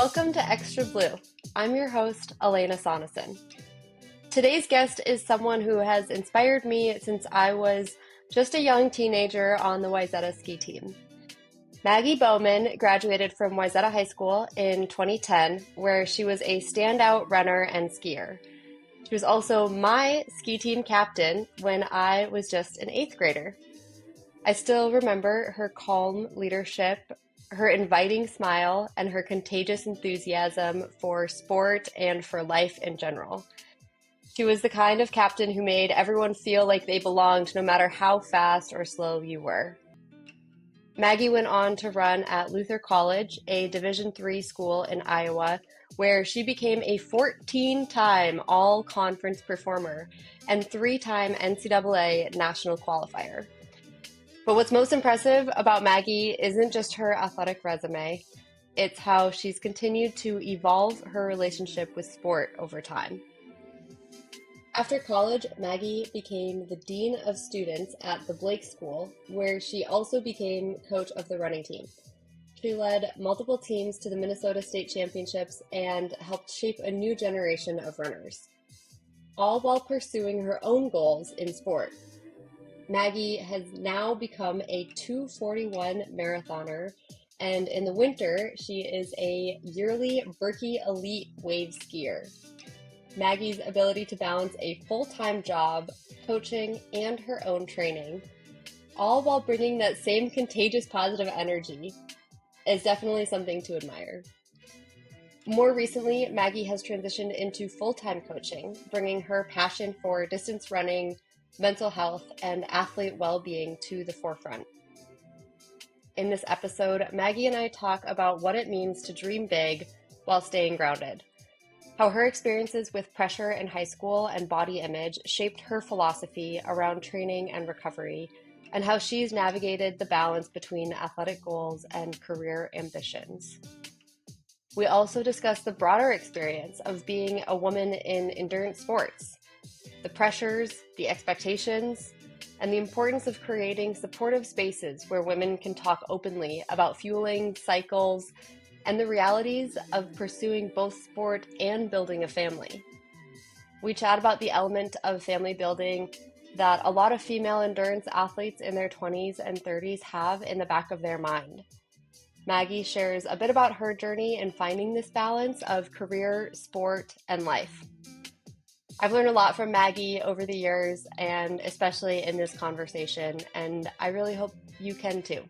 Welcome to Extra Blue. I'm your host, Elena Sonneson. Today's guest is someone who has inspired me since I was just a young teenager on the Wayzata ski team. Maggie Bowman graduated from Wayzata High School in 2010, where she was a standout runner and skier. She was also my ski team captain when I was just an 8th grader. I still remember her calm leadership, her inviting smile, and her contagious enthusiasm for sport and for life in general. She was the kind of captain who made everyone feel like they belonged no matter how fast or slow you were. Maggie went on to run at Luther College, a Division III school in Iowa, where she became a 14-time all-conference performer and 3-time NCAA national qualifier. But what's most impressive about Maggie isn't just her athletic resume, it's how she's continued to evolve her relationship with sport over time. After college, Maggie became the Dean of Students at the Blake School, where she also became coach of the running team. She led multiple teams to the Minnesota State Championships and helped shape a new generation of runners, all while pursuing her own goals in sport. Maggie has now become a 2:41 marathoner, and in the winter, she is a yearly Birkie Elite wave skier. Maggie's ability to balance a full-time job, coaching, and her own training, all while bringing that same contagious positive energy, is definitely something to admire. More recently, Maggie has transitioned into full-time coaching, bringing her passion for distance running, mental health, and athlete well-being to the forefront. In this episode, Maggie and I talk about what it means to dream big while staying grounded, how her experiences with pressure in high school and body image shaped her philosophy around training and recovery, and how she's navigated the balance between athletic goals and career ambitions. We also discuss the broader experience of being a woman in endurance sports, the pressures, the expectations, and the importance of creating supportive spaces where women can talk openly about fueling, cycles, and the realities of pursuing both sport and building a family. We chat about the element of family building that a lot of female endurance athletes in their 20s and 30s have in the back of their mind. Maggie shares a bit about her journey in finding this balance of career, sport, and life. I've learned a lot from Maggie over the years, and especially in this conversation, and I really hope you can too.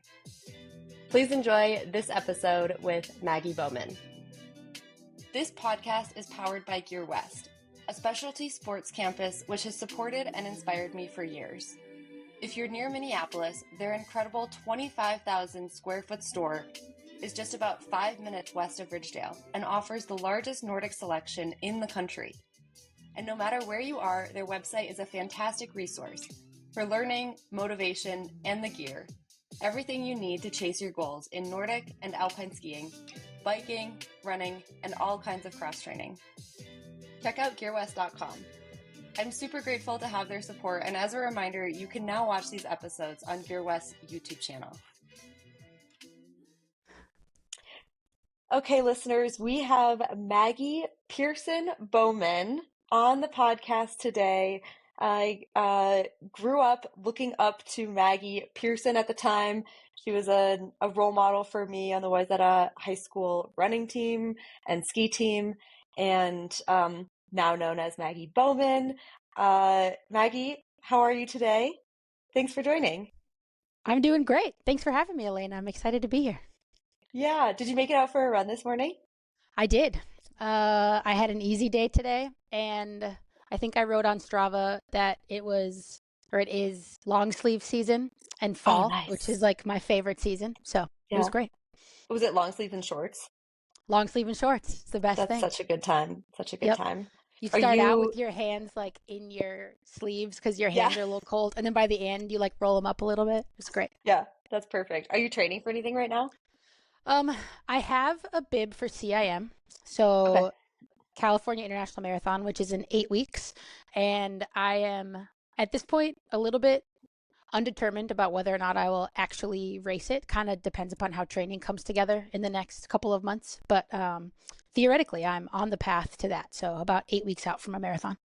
Please enjoy this episode with Maggie Bowman. This podcast is powered by Gear West, a specialty sports campus which has supported and inspired me for years. If you're near Minneapolis, their incredible 25,000 square foot store is just about 5 minutes west of Ridgedale and offers the largest Nordic selection in the country. And no matter where you are, their website is a fantastic resource for learning, motivation, and the gear. Everything you need to chase your goals in Nordic and alpine skiing, biking, running, and all kinds of cross training. Check out gearwest.com. I'm super grateful to have their support, and as a reminder, you can now watch these episodes on Gear West's YouTube channel. Okay, listeners, we have Maggie Pierson Bowman on the podcast today. I grew up looking up to Maggie Pierson at the time. She was a role model for me on the Wayzata High School running team and ski team, and now known as Maggie Bowman. Maggie, how are you today? Thanks for joining. I'm doing great. Thanks for having me, Elena. I'm excited to be here. Yeah. Did you make it out for a run this morning? I did. I had an easy day today, and I think I wrote on Strava that it is long sleeve season and fall, nice. which is like my favorite season. So It was great. Was it long sleeve and shorts? Long sleeve and shorts. It's the best thing. That's such a good time. Such a good time. You start out with your hands like in your sleeves because your hands are a little cold, and then by the end you like roll them up a little bit. It's great. Yeah, that's perfect. Are you training for anything right now? I have a bib for CIM, so California International Marathon, which is in 8 weeks, and I am at this point a little bit undetermined about whether or not I will actually race it. Kind of depends upon how training comes together in the next couple of months. But theoretically, I'm on the path to that. So about 8 weeks out from a marathon.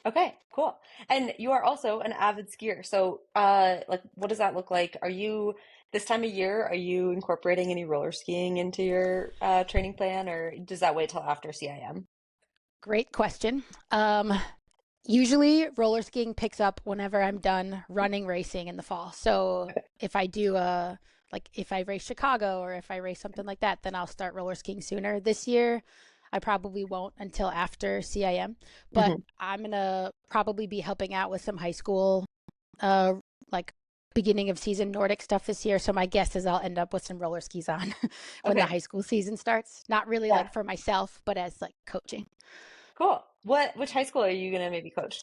Okay, cool. And you are also an avid skier. So, like, what does that look like? Are you this time of year, are you incorporating any roller skiing into your training plan, or does that wait till after CIM? Great question. Usually roller skiing picks up whenever I'm done running racing in the fall. So Okay. if I do like if I race Chicago or if I race something like that, then I'll start roller skiing sooner. This year, I probably won't until after CIM, but Hmm. I'm gonna probably be helping out with some high school uh like beginning of season Nordic stuff this year. So my guess is I'll end up with some roller skis on when the Okay. high school season starts. Not really Yeah. like for myself, but as like coaching. Cool. Which high school are you gonna maybe coach?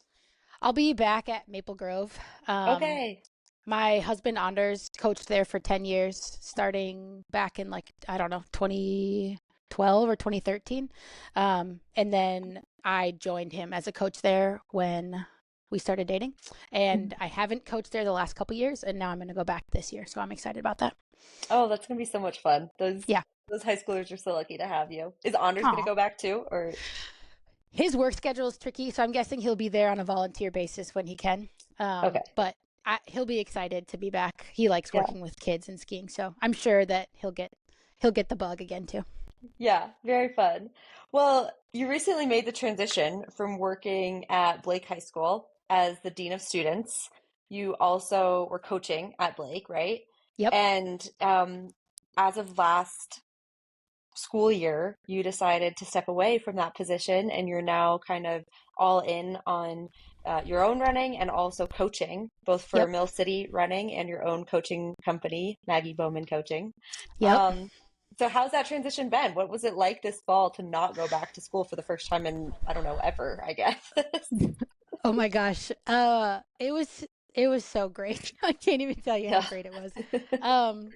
I'll be back at Maple Grove. Okay. My husband Anders coached there for 10 years, starting back in like, I don't know, 2012 or 2013. And then I joined him as a coach there when we started dating. Mhm. And I haven't coached there the last couple years, and now I'm going to go back this year. So I'm excited about that. Oh, that's gonna be so much fun. Yeah. Those high schoolers are so lucky to have you. Is Anders gonna Aw. go back too, or His work schedule is tricky, so I'm guessing he'll be there on a volunteer basis when he can. okay? But he'll be excited to be back. He likes Yeah. working with kids and skiing, so I'm sure that he'll get the bug again too. Yeah, very fun. Well, you recently made the transition from working at Blake High School as the dean of students. You also were coaching at Blake, right? Yep, And as of last school year, you decided to step away from that position, and you're now kind of all in on your own running and also coaching, both for yep, Mill City Running and your own coaching company, Maggie Bowman Coaching. yep. Um, so how's that transition been? What was it like this fall to not go back to school for the first time in, I don't know, ever, I guess? Oh my gosh. It was so great. I can't even tell you how Yeah. great it was. Um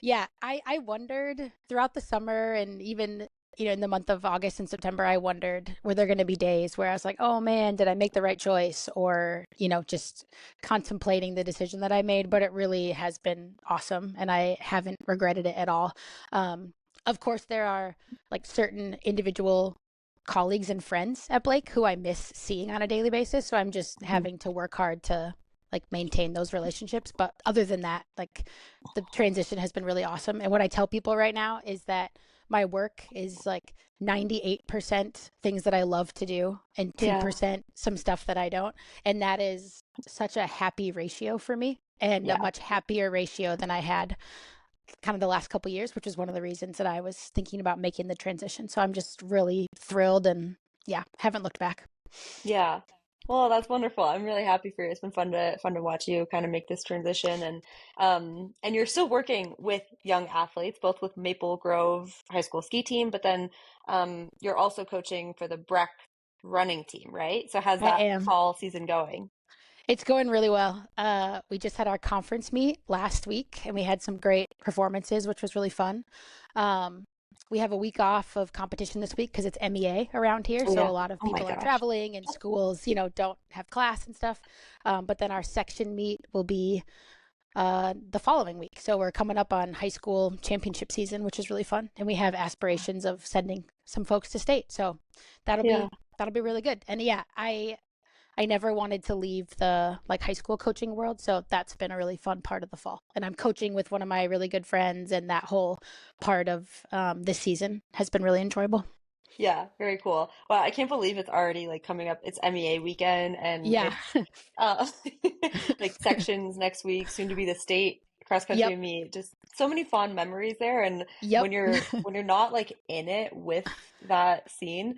yeah, I wondered throughout the summer and even in the month of August and September, I wondered were there going to be days where I was like, "Oh man, did I make the right choice?" or, just contemplating the decision that I made, but it really has been awesome and I haven't regretted it at all. Um of course there are like certain individual colleagues and friends at Blake who I miss seeing on a daily basis. So I'm just Mhm. having to work hard to like maintain those relationships. But other than that, like the transition has been really awesome. And what I tell people right now is that my work is like 98% things that I love to do and Yeah. 2% some stuff that I don't. And that is such a happy ratio for me and a Yeah. much happier ratio than I had kind of the last couple years, which is one of the reasons that I was thinking about making the transition. So I'm just really thrilled and yeah, haven't looked back. Yeah. Well, that's wonderful. I'm really happy for you. It's been fun to watch you kind of make this transition, and you're still working with young athletes, both with Maple Grove High School ski team, but then you're also coaching for the Breck running team, right? So how's I that am. fall season going? It's going really well. We just had our conference meet last week and we had some great performances, which was really fun. Um, we have a week off of competition this week because it's MEA around here. Oh So a yeah. lot of Oh my people are gosh. traveling and schools, don't have class and stuff. But then our section meet will be the following week. So we're coming up on high school championship season, which is really fun, and we have aspirations of sending some folks to state. So that'll Yeah. be that'll be really good. And yeah, I never wanted to leave the like high school coaching world, so that's been a really fun part of the fall. And I'm coaching with one of my really good friends, and that whole part of this season has been really enjoyable. Yeah, very cool. Well, I can't believe it's already like coming up. It's MEA weekend and Yeah. it's uh like sections next week, soon to be the state cross country Yep. meet. Just so many fond memories there. And Yep. when you're not like in it with that scene,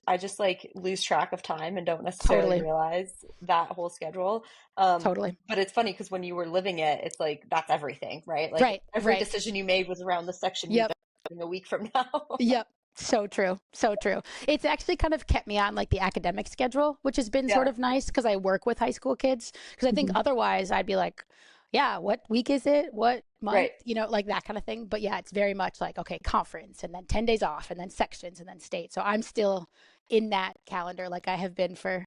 I just like lose track of time and don't necessarily Totally. realize that whole schedule. Totally. But it's funny because when you were living it, it's like that's everything, right? Like Right. every Right. decision you made was around the section meet Yep. that's happening a week from now. Yep. So true. So true. It's actually kind of kept me on like the academic schedule, which has been sort Yeah. of nice because I work with high school kids. Because I think Mhm. otherwise I'd be like, yeah, what week is it? What month? Right. Like that kind of thing. But yeah, it's very much like, okay, conference and then 10 days off and then sections and then state. So I'm still in that calendar like I have been for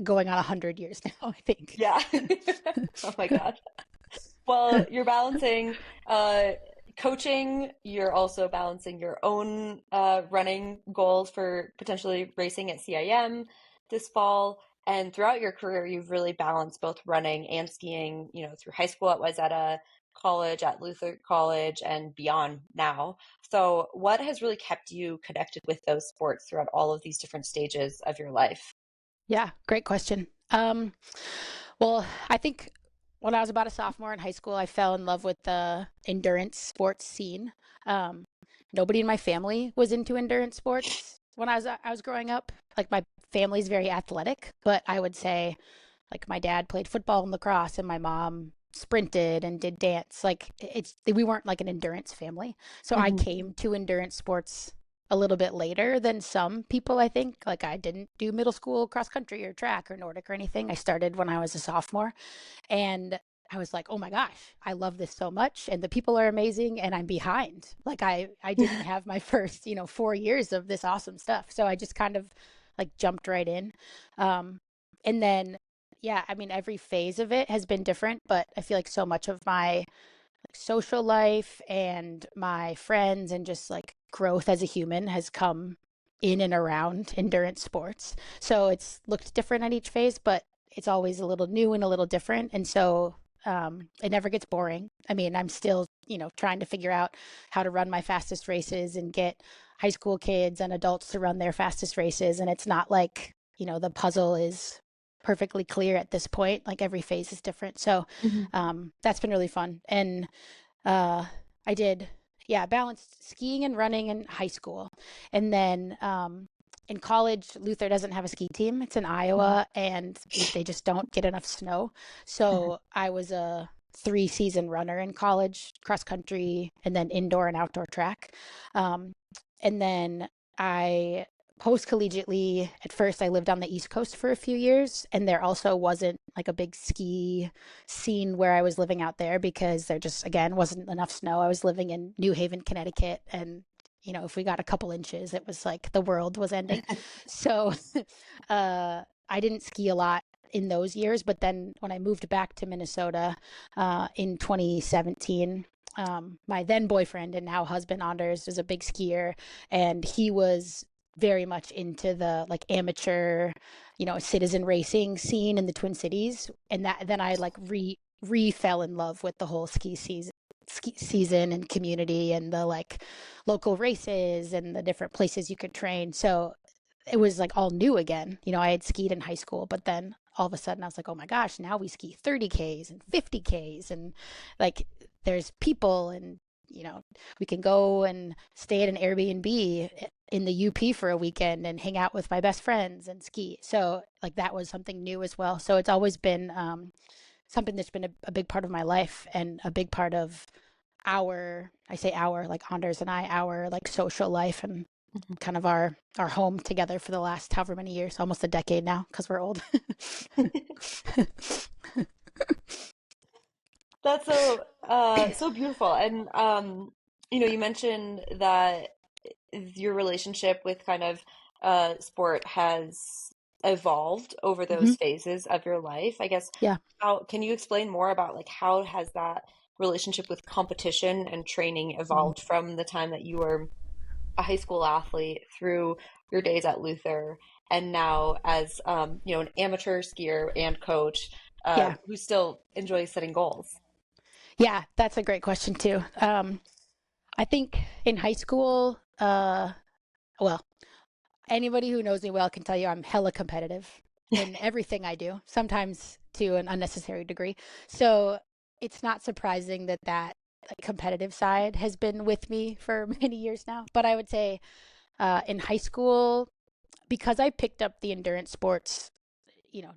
going on 100 years now, I think. Yeah. Oh my God. Well, you're balancing uh, coaching, you're also balancing your own running goals for potentially racing at CIM this fall. And throughout your career, you've really balanced both running and skiing, through high school at Wayzata, college at Luther College, and beyond now. So, what has really kept you connected with those sports throughout all of these different stages of your life? Yeah, great question. Well, I think when I was about a sophomore in high school, I fell in love with the endurance sports scene. Um, Nobody in my family was into endurance sports when I was growing up. Like my family's very athletic, but I would say like my dad played football and lacrosse, and my mom sprinted and did dance. Like we weren't like an endurance family. So I Hmm. came to endurance sports a little bit later than some people, I think. Like I didn't do middle school cross country or track or Nordic or anything. I started when I was a sophomore, and I was like, "Oh my gosh, I love this so much and the people are amazing and I'm behind." Like I didn't have my first, 4 years of this awesome stuff. So I just kind of like jumped right in. And then yeah, I mean every phase of it has been different, but I feel like so much of my like social life and my friends and just like growth as a human has come in and around endurance sports. So it's looked different at each phase, but it's always a little new and a little different. And so it never gets boring. I mean, I'm still, trying to figure out how to run my fastest races and get high school kids and adults to run their fastest races. And it's not like, the puzzle is perfectly clear at this point. Like every phase is different. So Hmm. that's been really fun. And uh, I did, yeah, balanced skiing and running in high school. And then in college, Luther doesn't have a ski team. It's in Iowa, and they just don't get enough snow. Hmm. So I was a 3-season runner in college, cross country, and then indoor and outdoor track. Um, and then I post collegiately, at first, I lived on the East Coast for a few years, and there also wasn't like a big ski scene where I was living out there because there just, again, wasn't enough snow. I was living in New Haven, Connecticut, and if we got a couple inches, it was like the world was ending. So I didn't ski a lot in those years. But then when I moved back to Minnesota in 2017, my then boyfriend and now husband Anders was a big skier, and he was very much into the like amateur, citizen racing scene in the Twin Cities, and that then I like re fell in love with the whole ski season and community and the like local races and the different places you could train. So it was like all new again. I had skied in high school, but then all of a sudden I was like, oh my gosh, now we ski 30Ks and 50Ks, and like there's people, and we can go and stay at an Airbnb in the UP for a weekend and hang out with my best friends and ski. So like that was something new as well. So it's always been something that's been a big part of my life and a big part of I say our, like Anders and I, our like social life and kind of our home together for the last however many years, almost a decade now because we're old. That's so beautiful. And you mentioned that your relationship with kind of sport has evolved over those Hmm. phases of your life. I guess Yeah. how can you explain more about like how has that relationship with competition and training Mhm. evolved from the time that you were a high school athlete through your days at Luther and now as an amateur skier and coach Yeah. who still enjoys setting goals? Yeah. That's a great question too. I think in high school, well, anybody who knows me well can tell you I'm hella competitive in everything I do, sometimes to an unnecessary degree. So it's not surprising that like, competitive side has been with me for many years now. But I would say in high school, because I picked up the endurance sports,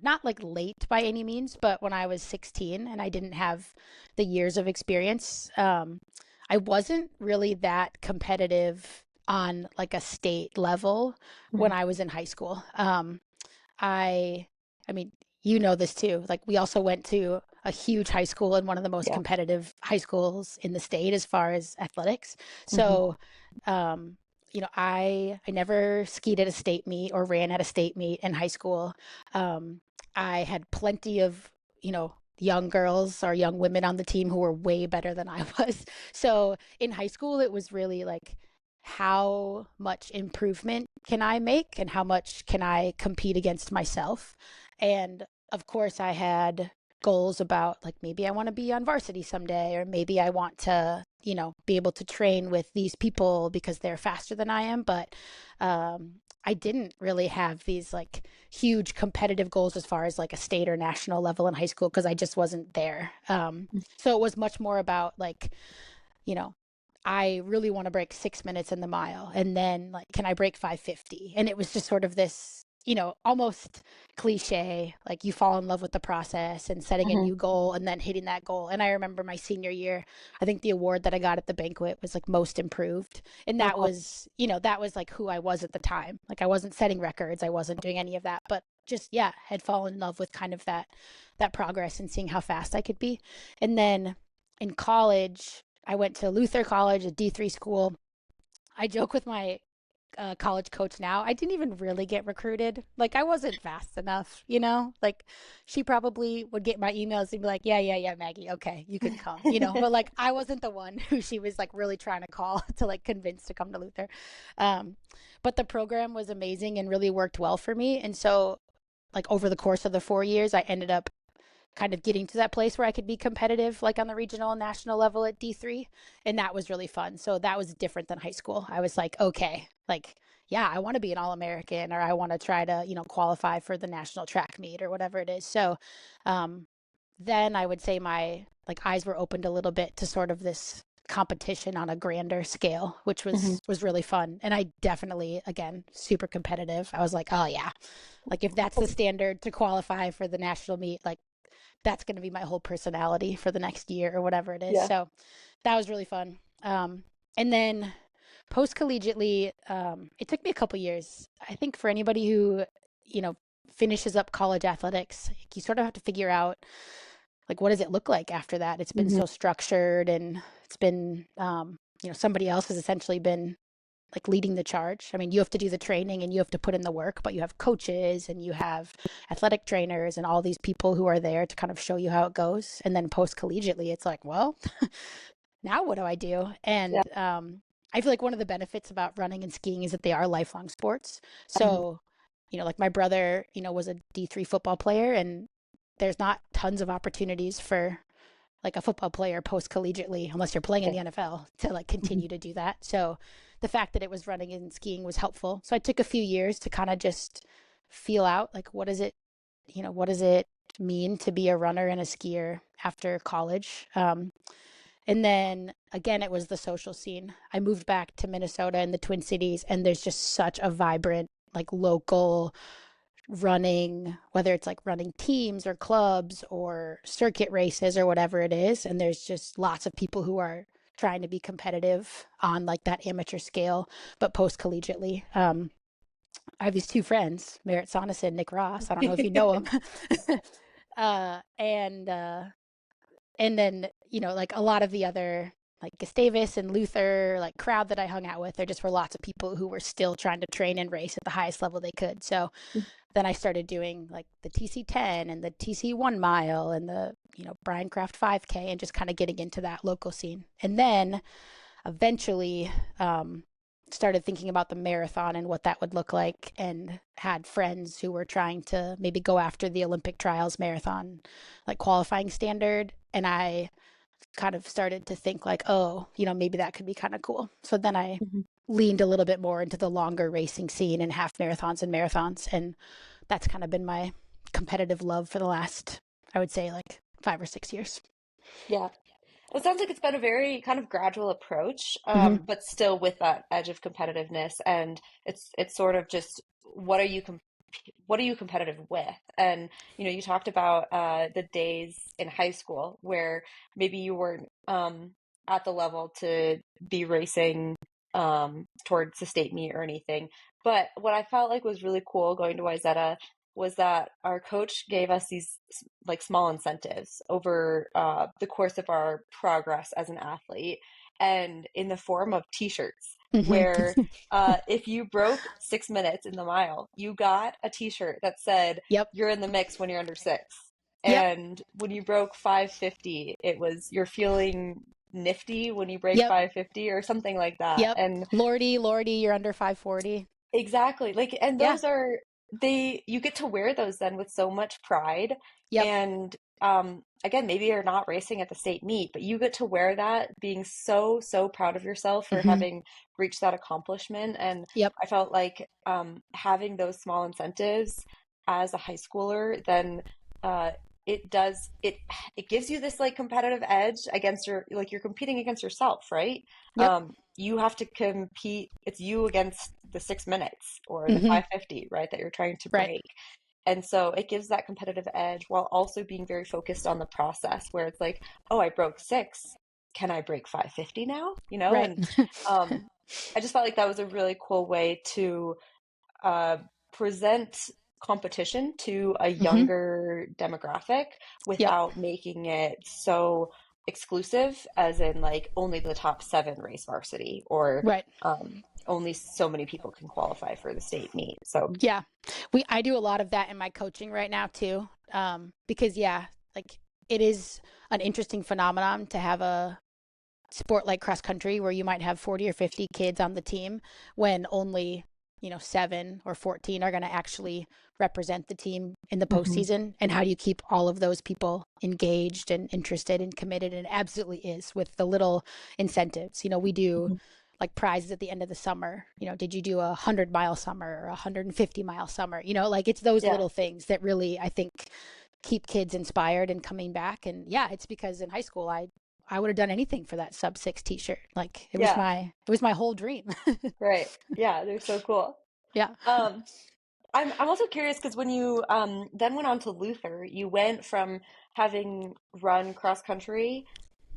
not like late by any means, but when I was 16 and I didn't have the years of experience, I wasn't really that competitive on like a state level when Mhm. I was in high school. I, I mean, you know this too. Like we also went to a huge high school and one of the most Yeah. competitive high schools in the state as far as athletics. Hmm. So, um, I never skied at a state meet or ran at a state meet in high school. Um, I had plenty of, young girls or young women on the team who were way better than I was. So in high school, it was really like, how much improvement can I make and how much can I compete against myself? And of course, I had goals about like maybe I want to be on varsity someday, or maybe I want to, be able to train with these people because they're faster than I am. But I didn't really have these like huge competitive goals as far as like a state or national level in high school because I just wasn't there. So it was much more about like, you know, I really want to break 6 minutes in the mile. And then, like, can I break 550? And it was just sort of this, almost cliche, like you fall in love with the process and setting a Hmm. new goal and then hitting that goal. And I remember my senior year, I think the award that I got at the banquet was like most improved. And that Uh-huh. was, that was like who I was at the time. Like, I wasn't setting records, I wasn't doing any of that, but just, yeah, had fallen in love with kind of that progress and seeing how fast I could be. And then in college, I went to Luther College, a D3 school. I joke with my college coach now. I didn't even really get recruited. Like, I wasn't fast enough, Like, she probably would get my emails and be like, yeah, yeah, yeah, Maggie, okay, you can come, But like, I wasn't the one who she was like really trying to call to like convince to come to Luther. Um, but the program was amazing and really worked well for me. And so, like, over the course of the 4 years, I ended up kind of getting to that place where I could be competitive, like on the regional and national level at D3. And that was really fun. So that was different than high school. I was like, okay, like, yeah, I want to be an All American, or I want to try to, qualify for the national track meet or whatever it is. So um, then I would say my like eyes were opened a little bit to sort of this competition on a grander scale, which Hmm. was really fun. And I definitely, again, super competitive. I was like, oh yeah, like if that's the standard to qualify for the national meet, like that's going to be my whole personality for the next year or whatever it is. Yeah. So that was really fun. And then post collegiately, it took me a couple years. I think for anybody who, you know, finishes up college athletics, you sort of have to figure out like what does it look like after that. It's been Hmm. so structured, and it's been, somebody else has essentially been like leading the charge. I mean, you have to do the training and you have to put in the work, but you have coaches and you have athletic trainers and all these people who are there to kind of show you how it goes. And then post collegiately, it's like, well, now what do I do? Yeah. And I feel like one of the benefits about running and skiing is that they are lifelong sports. Mhm. So, like my brother, was a D3 football player, and there's not tons of opportunities for like a football player post collegiately, unless you're playing in Yeah. the NFL, to like Mhm. continue to do that. So the fact that it was running and skiing was helpful. So I took a few years to kind of just feel out like what does it mean to be a runner and a skier after college. And then again, it was the social scene. I moved back to Minnesota in the Twin Cities, and there's just such a vibrant, like local running, whether it's like running teams or clubs or circuit races or whatever it is. And there's just lots of people who are trying to be competitive on like that amateur scale, but post collegiately. I have these two friends, Merritt Soneson, Nick Ross. I don't know if you know them. And then, like a lot of the other like Gustavus and Luther, like crowd that I hung out with, there just were lots of people who were still trying to train and race at the highest level they could. So then I started doing like the TC10 and the TC 1 mile and the, Brian Craft 5K, and just kind of getting into that local scene. And then eventually started thinking about the marathon and what that would look like, and had friends who were trying to maybe go after the Olympic trials marathon, like qualifying standard. And I kind of started to think like, oh, maybe that could be kind of cool. So then I Mhm. leaned a little bit more into the longer racing scene and half marathons and marathons. And that's kind of been my competitive love for the last, I would say, like 5 or 6 years. Yeah. It sounds like it's been a very kind of gradual approach, Mm-hmm. but still with that edge of competitiveness. And it's sort of just what are you competitive with? And you talked about the days in high school where maybe you weren't at the level to be racing towards the state meet or anything. But what I felt like was really cool going to Wayzata was that our coach gave us these like small incentives over the course of our progress as an athlete, and in the form of t-shirts. where Hmm. if you broke 6 minutes in the mile, you got a t-shirt that said Yep. you're in the mix when you're under six. Yep. And when you broke 550, it was you're feeling nifty when you break Yep. 550 or something like that. Yep. And Lordy, Lordy, you're under 540. exactly. Like, and Yeah. those are you get to wear those then with so much pride. Yep. And again, maybe you're not racing at the state meet, but you get to wear that being so, so proud of yourself for Hmm. having reached that accomplishment. And Yep. I felt like having those small incentives as a high schooler, then uh it gives you this like competitive edge against your like you're competing against yourself, right? Yep. You have to compete. It's you against the 6 minutes or the Hmm. 550, right, that you're trying to Right. break. And so it gives that competitive edge while also being very focused on the process where it's like, oh, I broke six. Can I break 550 now? Right. And I just felt like that was a really cool way to uh, present competition to a Hmm. younger demographic Yep. without making it so exclusive, as in like only the top seven race varsity or Right. only so many people can qualify for the state meet. So, Yeah. I do a lot of that in my coaching right now too. Because yeah, like it is an interesting phenomenon to have a sport like cross country where you might have 40 or 50 kids on the team when only 7 or 14 are going to actually represent the team in the mhm, postseason. And how do you keep all of those people engaged and interested and committed? And it absolutely is with the little incentives. We do mhm. like prizes at the end of the summer. Did you do 100-mile summer or 150-mile summer? Like it's those Yeah, little things that really, I think, keep kids inspired and coming back. And yeah, it's because in high school I would have done anything for that sub 6 t-shirt. Like yeah, it was my whole dream. right. Yeah, they're so cool. Yeah. Um, I'm also curious because when you then went on to Luther, you went from having run cross country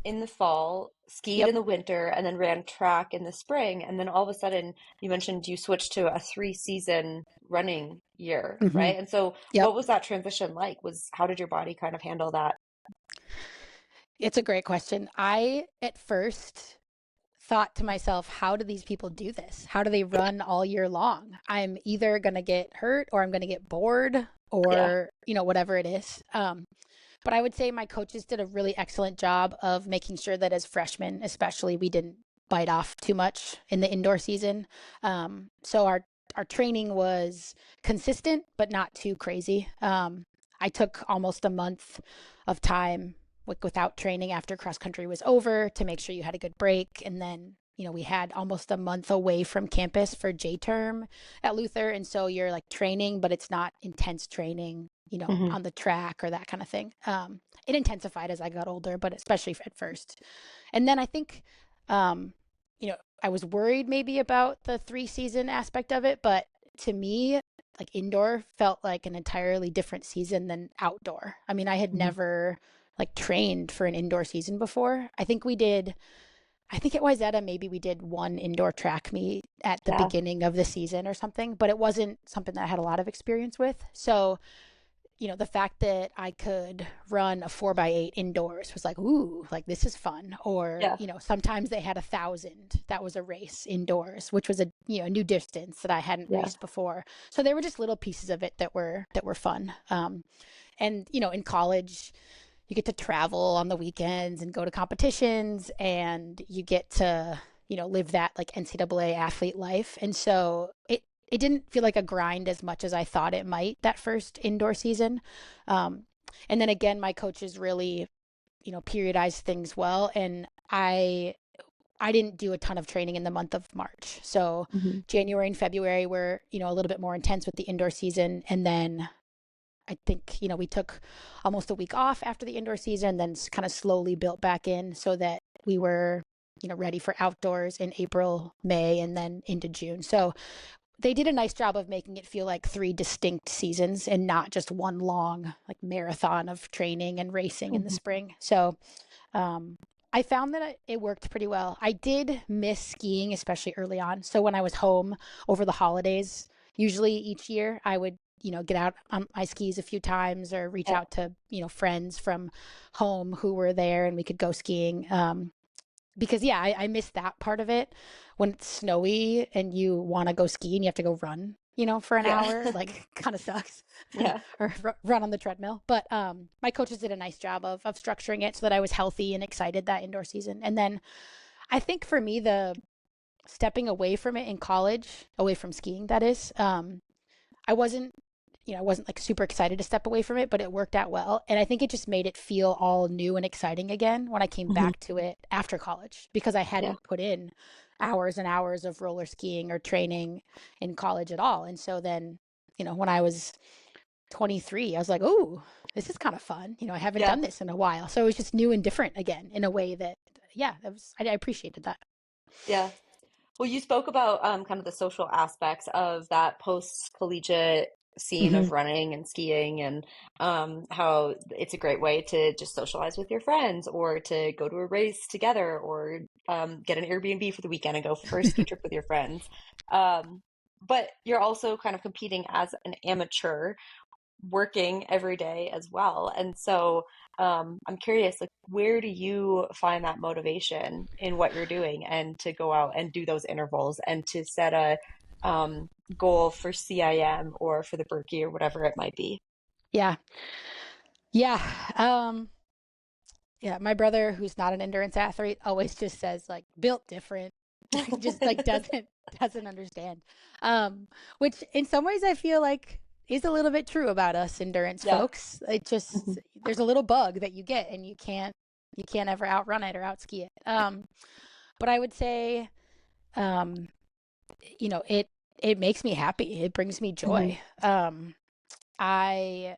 in the fall, skied Yep. in the winter, and then ran track in the spring. And then all of a sudden, you mentioned you switched to a 3 season running year, Hmm. right? And so, Yep. what was that transition like? How did your body kind of handle that? It's a great question. I at first thought to myself, how do these people do this? How do they run all year long? I'm either going to get hurt or I'm going to get bored Yeah, or, whatever it is. But I would say my coaches did a really excellent job of making sure that as freshmen, especially, we didn't bite off too much in the indoor season. So our training was consistent, but not too crazy. I took almost a month of time without training after cross country was over to make sure you had a good break. And then, we had almost a month away from campus for J term at Luther. And so you're like training, but it's not intense training, hmm on the track or that kind of thing. It intensified as I got older, but especially at first. And then I think, um, I was worried maybe about the 3 season aspect of it, but to me, like indoor felt like an entirely different season than outdoor. I mean, I had hmm never like trained for an indoor season before. I think at Wayzata maybe we did one indoor track meet at the Yeah, beginning of the season or something, but it wasn't something that I had a lot of experience with. So, the fact that I could run a 4x8 indoors was like, ooh, like this is fun. Or, yeah, sometimes they had 1,000. That was a race indoors, which was a new distance that I hadn't yeah. raced before. So there were just little pieces of it that were fun. And in college, you get to travel on the weekends and go to competitions, and you get to live that like NCAA athlete life. And so it didn't feel like a grind as much as I thought it might that first indoor season. Um, and then again, my coaches really periodized things well, and I didn't do a ton of training in the month of March. So hmm January and February were a little bit more intense with the indoor season, and then I think, we took almost a week off after the indoor season, then kind of slowly built back in so that we were, ready for outdoors in April, May, and then into June. So they did a nice job of making it feel like 3 distinct seasons and not just one long like marathon of training and racing in the hmm spring. So um, I found that it worked pretty well. I did miss skiing, especially early on. So when I was home over the holidays, usually each year I would, get out on my skis a few times or reach Yeah. out to, friends from home who were there and we could go skiing. because yeah, I miss that part of it when it's snowy and you want to go ski and you have to go run, for an Yeah. hour, like kind of sucks. Yeah. Or run on the treadmill. But my coaches did a nice job of structuring it so that I was healthy and excited that indoor season. And then I think for me, the stepping away from it in college, away from skiing, that is, I wasn't, I wasn't like super excited to step away from it, but it worked out well. And I think it just made it feel all new and exciting again when I came Hmm. back to it after college because I Yeah. hadn't put in hours and hours of roller skiing or training in college at all. And so then, when I was 23, I was like, oh, this is kind of fun. I haven't Yeah. done this in a while. So it was just new and different again in a way that, yeah, I appreciated that. Yeah. Well, you spoke about kind of the social aspects of that post-collegiate scene Hmm. of running and skiing, and how it's a great way to just socialize with your friends, or to go to a race together, or get an Airbnb for the weekend and go for a ski trip with your friends. Um, but you're also kind of competing as an amateur, working every day as well. And so I'm curious, like, where do you find that motivation in what you're doing, and to go out and do those intervals, and to set a goal for CIM or for the Berkey or whatever it might be? Yeah. Yeah. Um, yeah. My brother, who's not an endurance athlete, always just says like built different, just like doesn't understand. Which in some ways I feel like is a little bit true about us endurance Yeah. folks. It just Mhm. there's a little bug that you get and you can't ever outrun it or outski it. But I would say um it makes me happy. It brings me Mhm. joy. I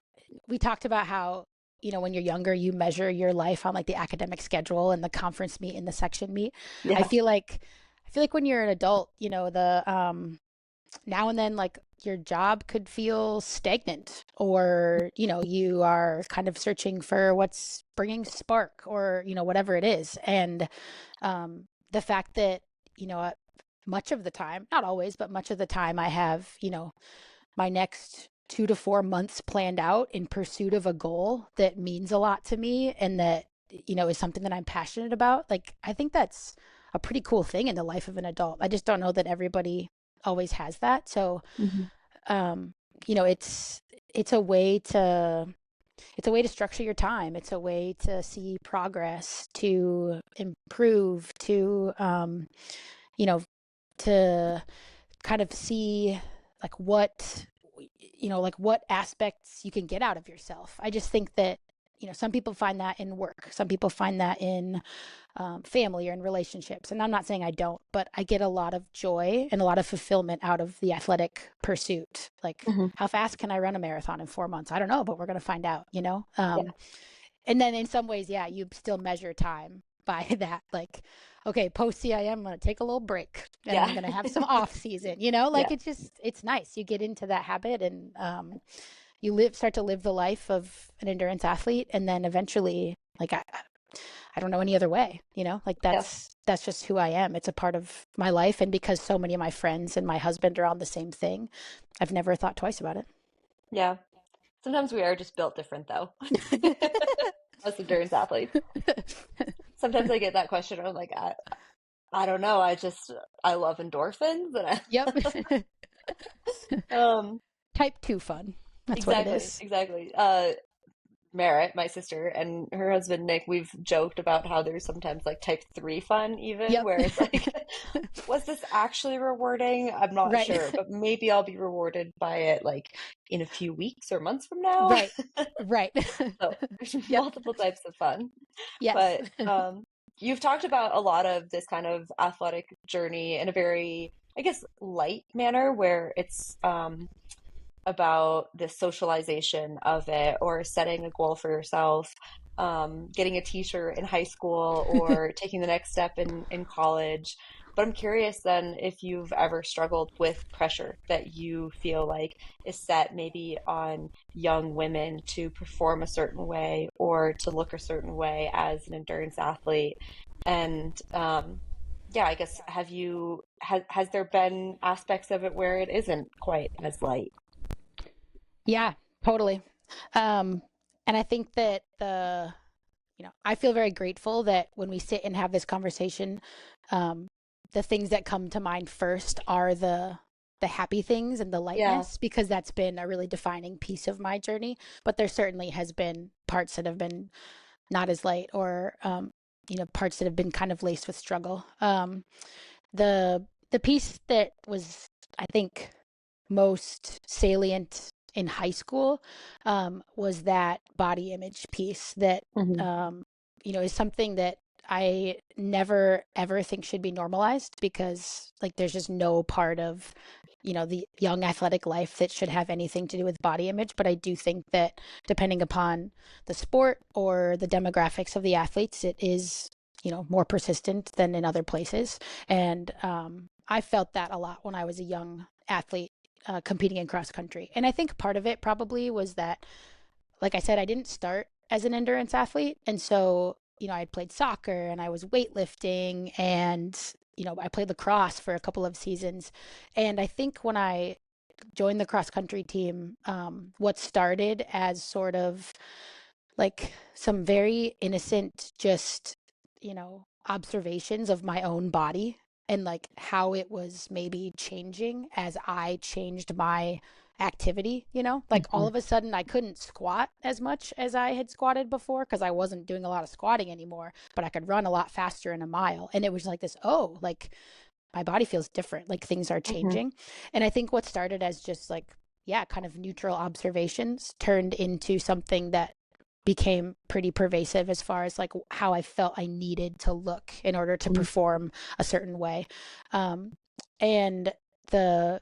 We talked about how when you're younger you measure your life on like the academic schedule and the conference meet and the section meet. I Yeah. feel like I feel like when you're an adult, the now and then like your job could feel stagnant, or you are kind of searching for what's bringing spark, or whatever it is. And the fact that much of the time, not always, but much of the time, I have my next 2 to 4 months planned out in pursuit of a goal that means a lot to me, and that is something that I'm passionate about. Like, I think that's a pretty cool thing in the life of an adult. I just don't know that everybody always has that. So Mhm. um you know it's it's a way to it's a way to structure your time. It's a way to see progress, to improve, to you know to kind of see like what aspects you can get out of yourself. I just think that some people find that in work, some people find that in family or in relationships. And I'm not saying I don't, but I get a lot of joy and a lot of fulfillment out of the athletic pursuit. Like, Mhm. how fast can I run a marathon in 4 months? I don't know, but we're going to find out. Yeah. And then in some ways, yeah, you still measure time by that. Like, okay, post CIM, I'm going to take a little break and I'm Yeah. going to have some off season, like Yeah. it's nice. You get into that habit, and you start to live the life of an endurance athlete. And then eventually, like, I don't know any other way, like Yeah. that's just who I am. It's a part of my life. And because so many of my friends and my husband are on the same thing, I've never thought twice about Yeah. Sometimes we are just built different, though. it. Us endurance athletes. Sometimes I get that question. I'm like, I don't know. I love endorphins, and Yep. um, Type 2 fun. That's what it exactly, is. exactly. Merritt, my sister, and her husband Nick, we've joked about how there's sometimes like type 3 fun, even, Yep. where it's like, was this actually rewarding? I'm not Right. sure, but maybe I'll be rewarded by it like in a few weeks or months from now. Right. Right. So there's Yep. multiple types of fun. Yes. But you've talked about a lot of this kind of athletic journey in a very, I guess, light manner, where it's about the socialization of it, or setting a goal for yourself, getting a t-shirt in high school, or taking the next step in college. But I'm curious then, if you've ever struggled with pressure that you feel like is set maybe on young women to perform a certain way, or to look a certain way as an endurance athlete. And yeah, I guess, has there been aspects of it where it isn't quite as light? Yeah, totally. Um, and I think that I feel very grateful that when we sit and have this conversation, um, the things that come to mind first are the happy things and the Yeah. lightness, because that's been a really defining piece of my journey. But there certainly has been parts that have been not as light, or parts that have been kind of laced with struggle. The piece that was, I think, most salient in high school, was that body image piece that, Hmm. um, is something that I never ever think should be normalized, because like there's just no part of the young athletic life that should have anything to do with body image. But I do think that depending upon the sport or the demographics of the athletes, it is more persistent than in other places. And I felt that a lot when I was a young athlete, competing in cross country. And I think part of it probably was that, like I said, I didn't start as an endurance athlete. And so, I played soccer and I was weightlifting, and, I played lacrosse for a couple of seasons. And I think when I joined the cross country team, what started as sort of like some very innocent, just, observations of my own body, and like how it was maybe changing as I changed my activity, like Hmm. all of a sudden I couldn't squat as much as I had squatted before, because I wasn't doing a lot of squatting anymore, but I could run a lot faster in a mile. And it was like this, oh, like my body feels different, like things are Hmm. changing. And I think what started as just like, yeah, kind of neutral observations turned into something that became pretty pervasive, as far as like how I felt I needed to look in order to Hmm. perform a certain way. Um, and the,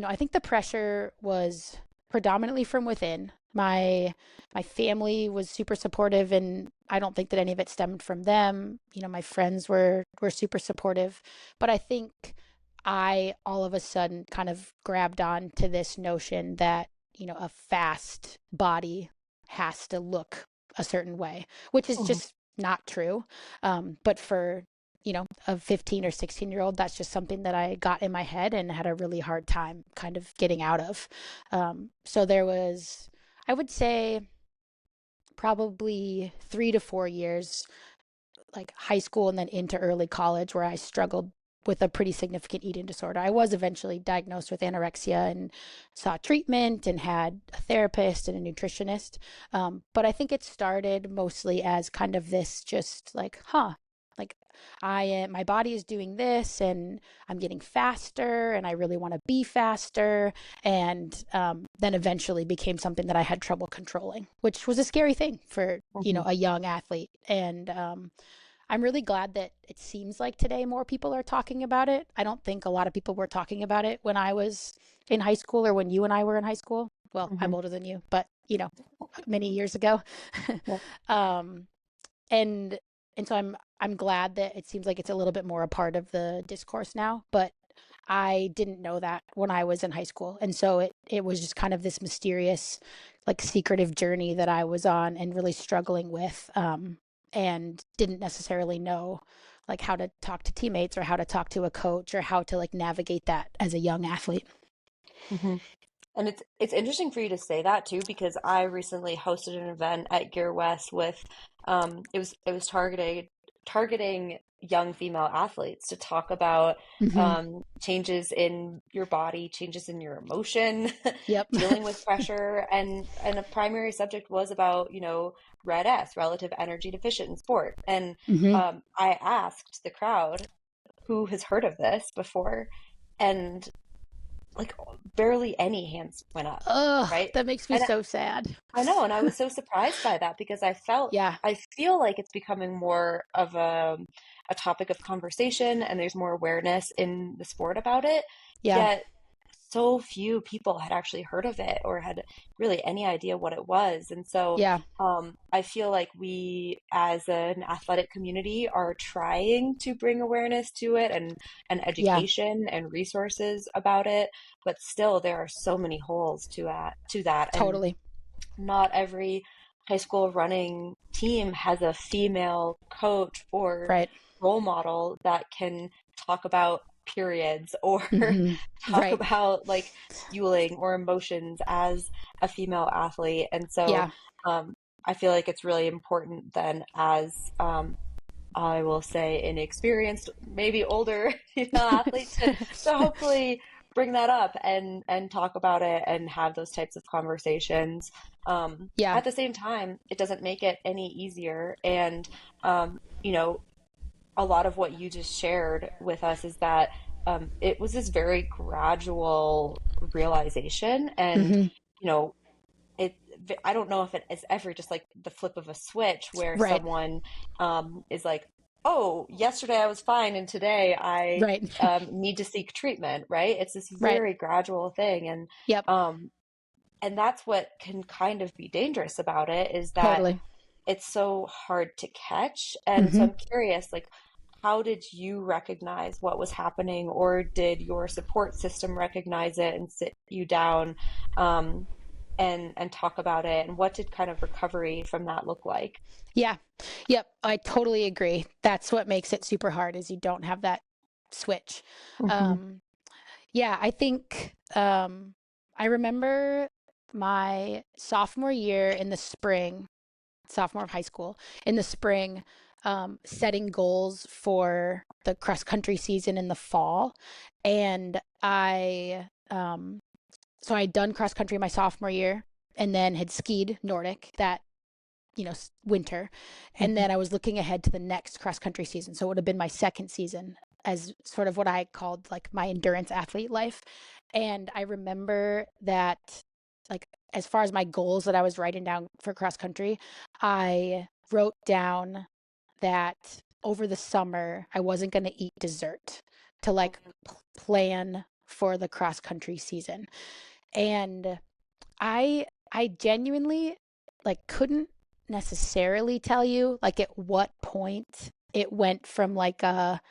I think the pressure was predominantly from within. My family was super supportive, and I don't think that any of it stemmed from them. My friends were super supportive, but I think I all of a sudden kind of grabbed on to this notion that, a fast body has to look a certain way, which is Hmm. just not true. But for, a 15 or 16-year-old, that's just something that I got in my head and had a really hard time kind of getting out of. So there was, I would say, probably 3 to 4 years, like high school and then into early college, where I struggled with a pretty significant eating disorder. I was eventually diagnosed with anorexia and sought treatment and had a therapist and a nutritionist. But I think it started mostly as kind of this, just like, like my body is doing this, and I'm getting faster, and I really want to be faster. And then eventually became something that I had trouble controlling, which was a scary thing for, Hmm. a young athlete. And I'm really glad that it seems like today more people are talking about it. I don't think a lot of people were talking about it when I was in high school, or when you and I were in high school. Well, I'm Hmm. older than you, but many years ago. Yeah. um, and and so I'm glad that it seems like it's a little bit more a part of the discourse now. But I didn't know that when I was in high school, and so it was just kind of this mysterious, like secretive journey that I was on and really struggling with, and didn't necessarily know like how to talk to teammates, or how to talk to a coach, or how to like navigate that as a young athlete. Hmm. And it's interesting for you to say that too, because I recently hosted an event at Gear West with it was targeting young female athletes to talk about Hmm. changes in your body, changes in your emotion, Yep. dealing with pressure, and a primary subject was about, red S, relative energy deficient in sport. And Hmm. I asked the crowd who has heard of this before, and like barely any hands went up, Ugh, right? that makes me And so sad. I know, and I was so surprised by that because Yeah. I feel like it's becoming more of a topic of conversation and there's more awareness in the sport about it. Yeah. Yet so few people had actually heard of it or had really any idea what it was. And so Yeah. I feel like we as an athletic community are trying to bring awareness to it and Yeah. education and resources about it, but still there are so many holes to that. And Totally. not every high school running team has a female coach or Right. role model that can talk about periods or Hmm. talk Right. about like fueling or emotions as a female athlete. And so Yeah. I feel like it's really important then as I will say inexperienced, maybe older female athlete to hopefully bring that up and talk about it and have those types of conversations. Yeah. At the same time, it doesn't make it any easier. And you know, a lot of what you just shared with us is that it was this very gradual realization, and Hmm. you know, it I don't know if it is ever just like the flip of a switch where Right. someone is like, oh, yesterday I was fine and today I Right. need to seek treatment, right? It's this Right. very gradual thing, Yep. um, and that's what can kind of be dangerous about it is that Totally. it's so hard to catch. And so Hmm. I'm curious, like, how did you recognize what was happening, or did your support system recognize it and sit you down um, and talk about it? And what did kind of recovery from that look like? Yeah. Yep. I totally agree. That's what makes it super hard is you don't have that switch. Hmm. Um, yeah, I think I remember my sophomore year in the spring, sophomore of high school, in the spring, setting goals for the cross country season in the fall. And so I'd done cross country my sophomore year and then had skied Nordic that winter. And Hmm. then I was looking ahead to the next cross country season. So it would have been my second season as sort of what I called like my endurance athlete life. And I remember that, like, as far as my goals that I was writing down for cross country, I wrote down that over the summer, I wasn't going to eat dessert to like plan for the cross country season. And I genuinely like couldn't necessarily tell you like at what point it went from like a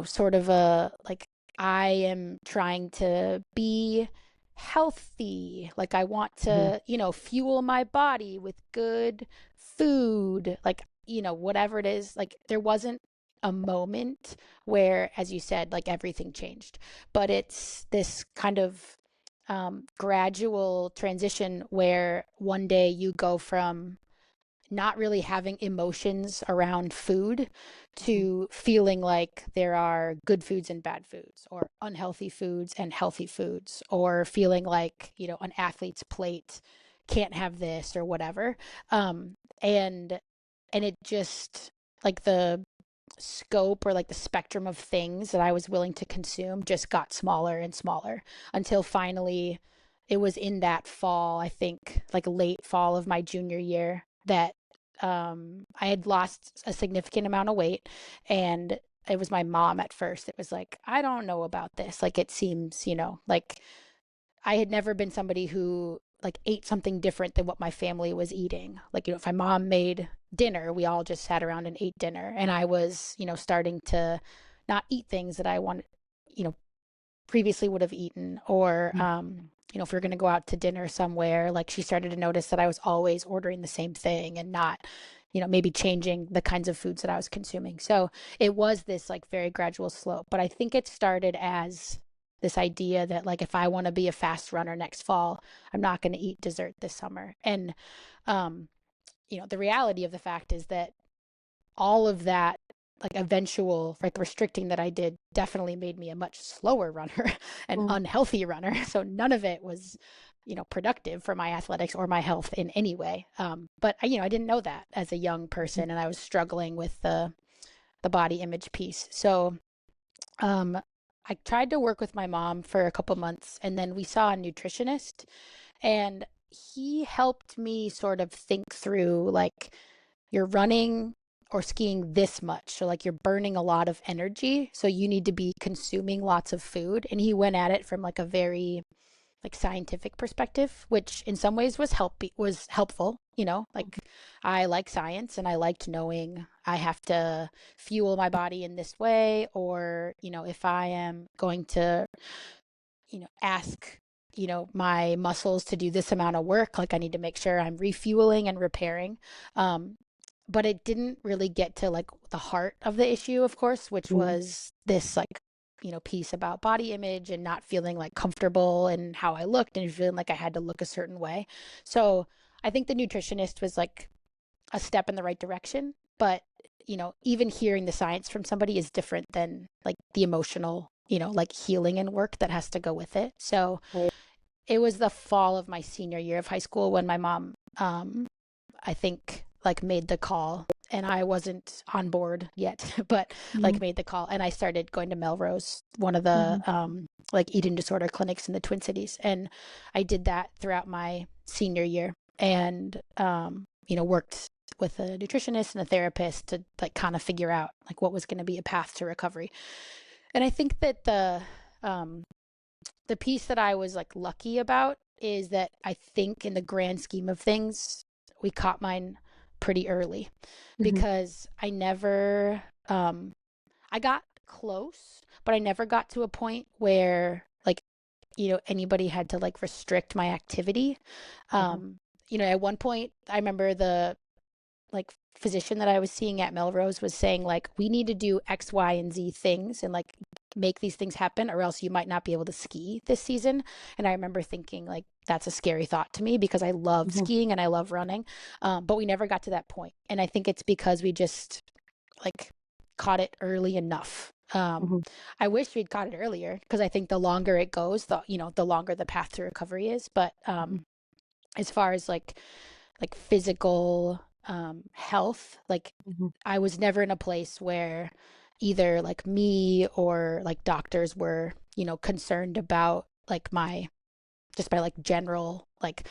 sort of a like I am trying to be healthy, like I want Hmm. to fuel my body with good food, like whatever it is. Like there wasn't a moment where, as you said, like everything changed, but it's this kind of gradual transition where one day you go from not really having emotions around food Hmm. to feeling like there are good foods and bad foods, or unhealthy foods and healthy foods, or feeling like, an athlete's plate can't have this or whatever. Um, and it just like the scope or like the spectrum of things that I was willing to consume just got smaller and smaller until finally it was in that fall, I think like late fall of my junior year, that I had lost a significant amount of weight. And it was my mom at first. It was like, I don't know about this. Like, it seems, like I had never been somebody who like ate something different than what my family was eating. Like, if my mom made dinner, we all just sat around and ate dinner. And I was, starting to not eat things that I wanted, you know, previously would have eaten. Or, if we are going to go out to dinner somewhere, like she started to notice that I was always ordering the same thing and not, maybe changing the kinds of foods that I was consuming. So it was this like very gradual slope. But I think it started as this idea that like if I want to be a fast runner next fall, I'm not going to eat dessert this summer. And um, the reality of the fact is that all of that like eventual like restricting that I did definitely made me a much slower runner, an Hmm. unhealthy runner. So none of it was, productive for my athletics or my health in any way. But I didn't know that as a young person, and I was struggling with the body image piece. So um, I tried to work with my mom for a couple months, and then we saw a nutritionist, and he helped me sort of think through like you're running or skiing this much. So like you're burning a lot of energy. So you need to be consuming lots of food. And he went at it from like a very like scientific perspective, which in some ways was helpful. Like I like science and I liked knowing I have to fuel my body in this way, or if I am going to ask my muscles to do this amount of work, like I need to make sure I'm refueling and repairing. um but it didn't really get to like the heart of the issue, of course, which Hmm. was this like piece about body image and not feeling like comfortable in how I looked and feeling like I had to look a certain way. So I think the nutritionist was like a step in the right direction, but even hearing the science from somebody is different than like the emotional, like healing and work that has to go with it. So Right. it was the fall of my senior year of high school when my mom, I think, like made the call, and I wasn't on board yet, but Mhm. like made the call, and I started going to Melrose, one of the Mhm. like eating disorder clinics in the Twin Cities, and I did that throughout my senior year, and worked with a nutritionist and a therapist to like kind of figure out like what was going to be a path to recovery. And I think that um the piece that I was like lucky about is that I think in the grand scheme of things, we caught mine pretty early, Mhm. because I got close, but I never got to a point where like, anybody had to like restrict my activity. Mhm. At one point I remember the like physician that I was seeing at Melrose was saying like, we need to do X, Y, and Z things and like make these things happen, or else you might not be able to ski this season. And I remember thinking like, that's a scary thought to me because I love Mhm. skiing and I love running. But we never got to that point. And I think it's because we just like caught it early enough. Mhm. I wish we'd caught it earlier, because I think the longer it goes, the longer the path to recovery is. But Mhm. as far as like physical health, like Mhm. I was never in a place where either like me or like doctors were, concerned about like my just my like general like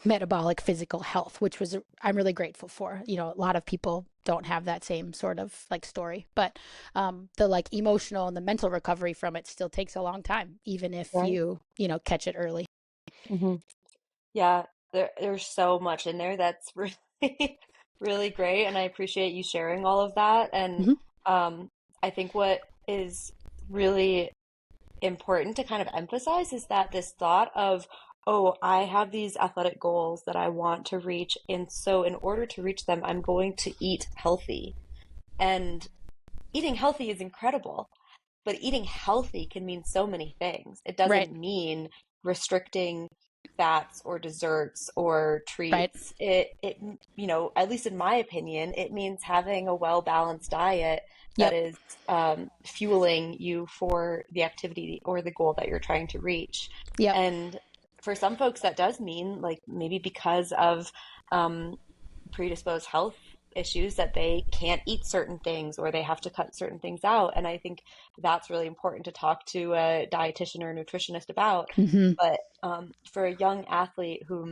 metabolic physical health, which was I'm really grateful for. A lot of people don't have that same sort of like story, but the like emotional and the mental recovery from it still takes a long time, even if Right. catch it early. Mhm. Yeah, there's so much in there that's really really great, and I appreciate you sharing all of that. And Hmm. um, I think what is really important to kind of emphasize is that this thought of, oh, I have these athletic goals that I want to reach, and so in order to reach them, I'm going to eat healthy. And eating healthy is incredible. But eating healthy can mean so many things. It Right. doesn't mean restricting fats or desserts or Right. treats. At least in my opinion, it means having a well-balanced diet that Yep. is fueling you for the activity or the goal that you're trying to reach. Yep. And for some folks, that does mean like maybe because of um, predisposed health issues that they can't eat certain things or they have to cut certain things out. And I think that's really important to talk to a dietitian or a nutritionist about. Hmm. But for a young athlete who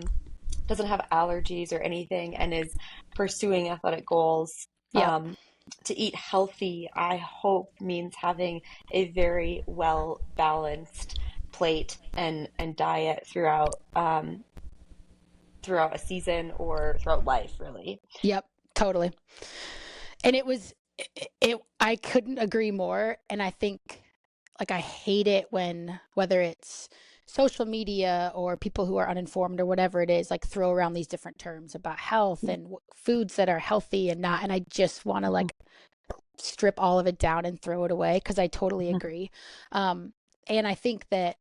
doesn't have allergies or anything and is pursuing athletic goals, Yep. to eat healthy, I hope means having a very well balanced plate and diet throughout a season or throughout life, really. Yep. Totally. And I couldn't agree more. And I think like I hate it when, whether it's social media or people who are uninformed or whatever it is, like throw around these different terms about health and foods that are healthy and not. And I just want to Mhm. like strip all of it down and throw it away, because I totally Mhm. agree. Um, and I think that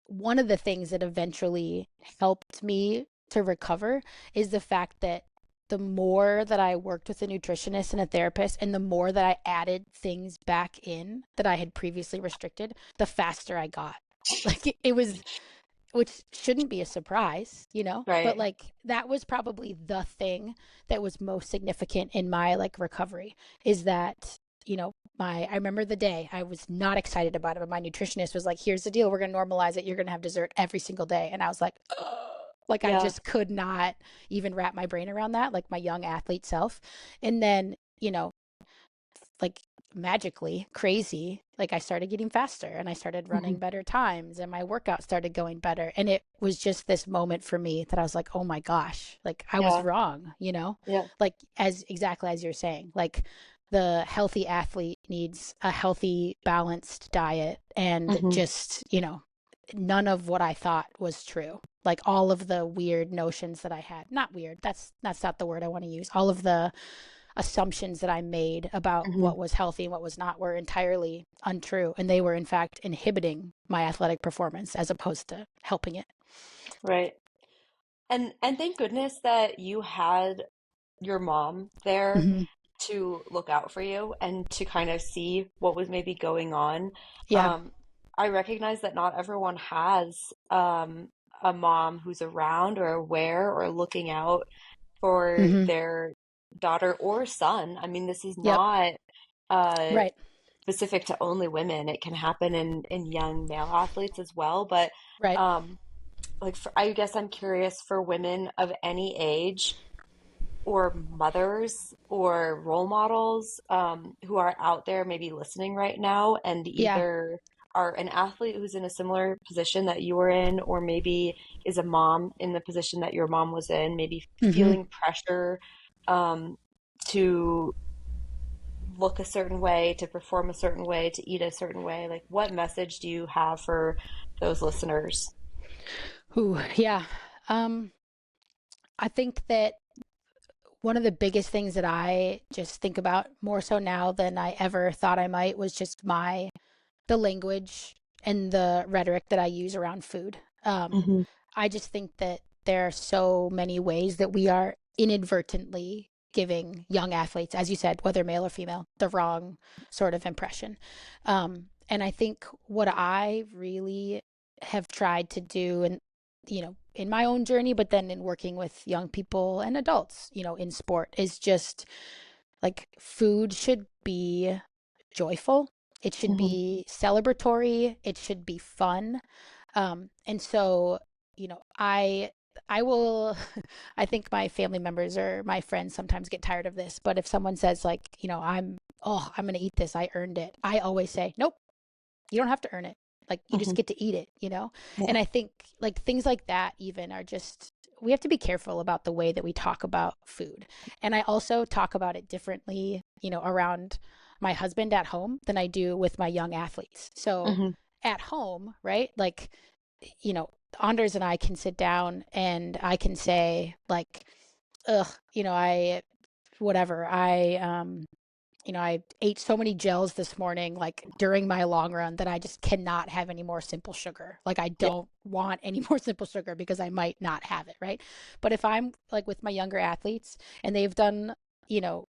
one of the things that eventually helped me to recover is the fact that the more that I worked with a nutritionist and a therapist, and the more that I added things back in that I had previously restricted, the faster I got. Like it was, which shouldn't be a surprise, but Right. like that was probably the thing that was most significant in my like recovery, is that, I remember the day I was not excited about it, but my nutritionist was like, here's the deal, we're going to normalize it. You're going to have dessert every single day. And I was like, ugh. Like I Yeah. just could not even wrap my brain around that, like my young athlete self. And then, like magically crazy, like I started getting faster and I started Mhm. running better times and my workout started going better, and it was just this moment for me that I was like, oh my gosh, like I was Yeah. wrong, Yeah. like as exactly as you're saying, like the healthy athlete needs a healthy balanced diet, and Hmm. just none of what I thought was true. Like all of the weird notions that I had, not weird, that's not the word I want to use, all of the assumptions that I made about Hmm. what was healthy and what was not were entirely untrue. And they were, in fact, inhibiting my athletic performance as opposed to helping it. Right. And thank goodness that you had your mom there Hmm. to look out for you and to kind of see what was maybe going on. Yeah. Um, I recognize that not everyone has a mom who's around or aware or looking out for Hmm. their daughter or son. I mean, this is Yep. not uh, Right. specific to only women. It can happen in young male athletes as well. But Right. um, I guess I'm curious for women of any age or mothers or role models who are out there maybe listening right now and Yeah. either are an athlete who's in a similar position that you were in, or maybe is a mom in the position that your mom was in, maybe Hmm. feeling pressure um, to look a certain way, to perform a certain way, to eat a certain way. Like, what message do you have for those listeners? Ooh, yeah. Um, I think that one of the biggest things that I just think about more so now than I ever thought I might was just the language and the rhetoric that I use around food. Hmm. I just think that there are so many ways that we are inadvertently giving young athletes, as you said, whether male or female, the wrong sort of impression. And I think what I really have tried to do, and in my own journey, but then in working with young people and adults, in sport, is just like food should be joyful. It should Hmm. be celebratory. It should be fun. And so, I will, I think my family members or my friends sometimes get tired of this, but if someone says like, I'm going to eat this, I earned it. I always say, nope, you don't have to earn it. Like you just Hmm. get to eat. And Yeah. I think like things like that even are just, we have to be careful about the way that we talk about food. And I also talk about it differently, around my husband at home than I do with my young athletes. So Hmm. at home, right? Like, you know, Anders and I can sit down and I can say like, ugh, I ate so many gels this morning, like during my long run, that I just cannot have any more simple sugar. Like, I Yeah. don't want any more simple sugar because I might not have it, right? But if I'm like with my younger athletes and they've done,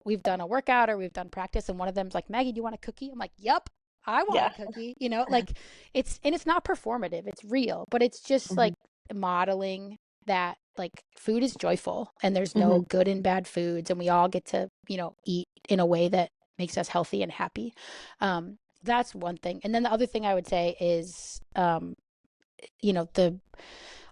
we've done a workout or we've done practice, and one of them's like, Maggie, do you want a cookie? I'm like, yep, I want a Yeah. cookie, like it's not performative, it's real, but it's just Hmm. like modeling that like food is joyful and there's Hmm. no good and bad foods and we all get to, eat in a way that makes us healthy and happy. That's one thing. And then the other thing I would say is, the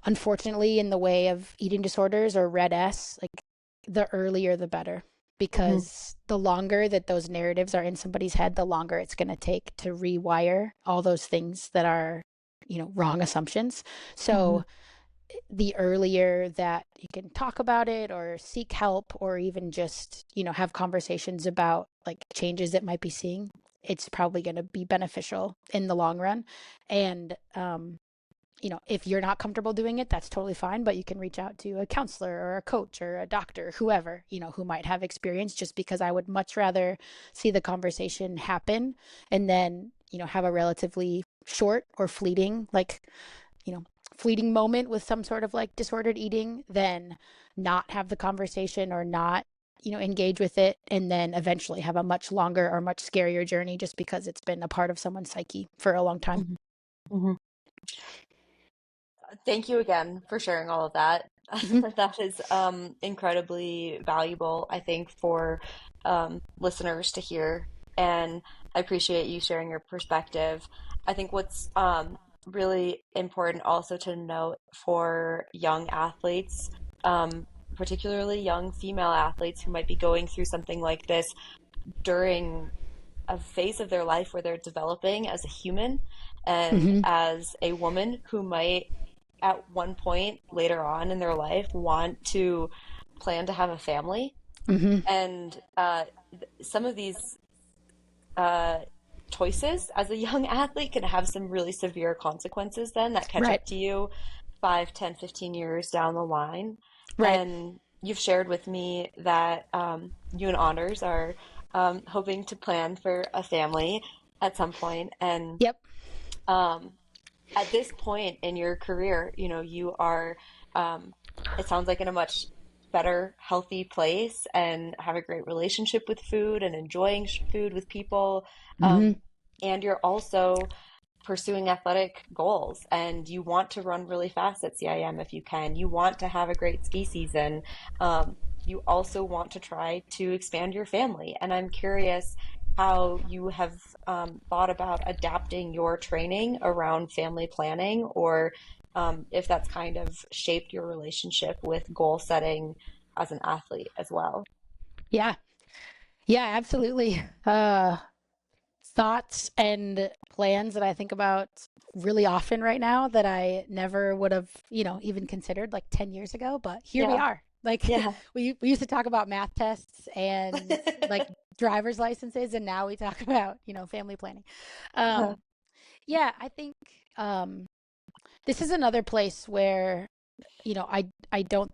unfortunately in the way of eating disorders or red S, like the earlier the better. Hmm. Because the longer that those narratives are in somebody's head, the longer it's going to take to rewire all those things that are, wrong assumptions. Hmm. So the earlier that you can talk about it or seek help or even just, have conversations about like changes that might be seeing, it's probably going to be beneficial in the long run. And, if you're not comfortable doing it, that's totally fine, but you can reach out to a counselor or a coach or a doctor, whoever, who might have experience, just because I would much rather see the conversation happen and then, have a relatively short or you know, fleeting moment with some sort of like disordered eating than not have the conversation or not, engage with it and then eventually have a much longer or much scarier journey just because it's been a part of someone's psyche for a long time. Hmm. Hmm. Thank you again for sharing all of that. Mm-hmm. That is incredibly valuable, I think, for listeners to hear. And I appreciate you sharing your perspective. I think what's really important also to note for young athletes, um, particularly young female athletes who might be going through something like this during a phase of their life where they're developing as a human and Mm-hmm. as a woman who might at one point later on in their life want to plan to have a family. Mm-hmm. And some of these uh, choices as a young athlete can have some really severe consequences then that catch Right. up to you 5, 10, 15 years down the line. Right. And you've shared with me that you and Honors are hoping to plan for a family at some point. And Yep. um, at this point in your career, you know, you are it sounds like in a much better, healthy place and have a great relationship with food and enjoying food with people. Hmm. And you're also pursuing athletic goals and you want to run really fast at CIM if you can. You want to have a great ski season. Um, you also want to try to expand your family. And I'm curious how you have thought about adapting your training around family planning or if that's kind of shaped your relationship with goal setting as an athlete as well. Yeah. Yeah, absolutely. Thoughts and plans that I think about really often right now that I never would have, even considered like 10 years ago, but here we Yeah. are. Like Yeah. we used to talk about math tests and like driver's licenses, and now we talk about, family planning. Yeah. Um, yeah, I think um, this is another place where, I don't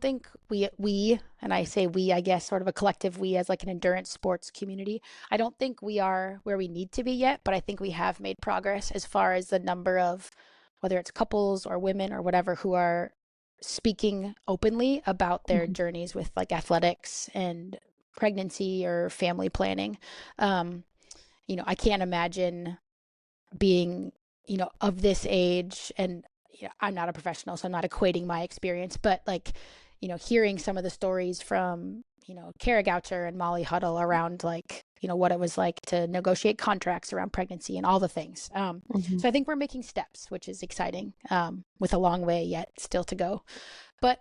think we, and I say we, I guess sort of a collective we as like an endurance sports community, I don't think we are where we need to be yet, but I think we have made progress as far as the number of, whether it's couples or women or whatever, who are speaking openly about their Mhm. journeys with like athletics and pregnancy or family planning. Um, I can't imagine being, of this age, and I'm not a professional, so I'm not equating my experience, but like, hearing some of the stories from, Kara Goucher and Molly Huddle around like, what it was like to negotiate contracts around pregnancy and all the things. Mhm. So I think we're making steps, which is exciting, with a long way yet still to go. But,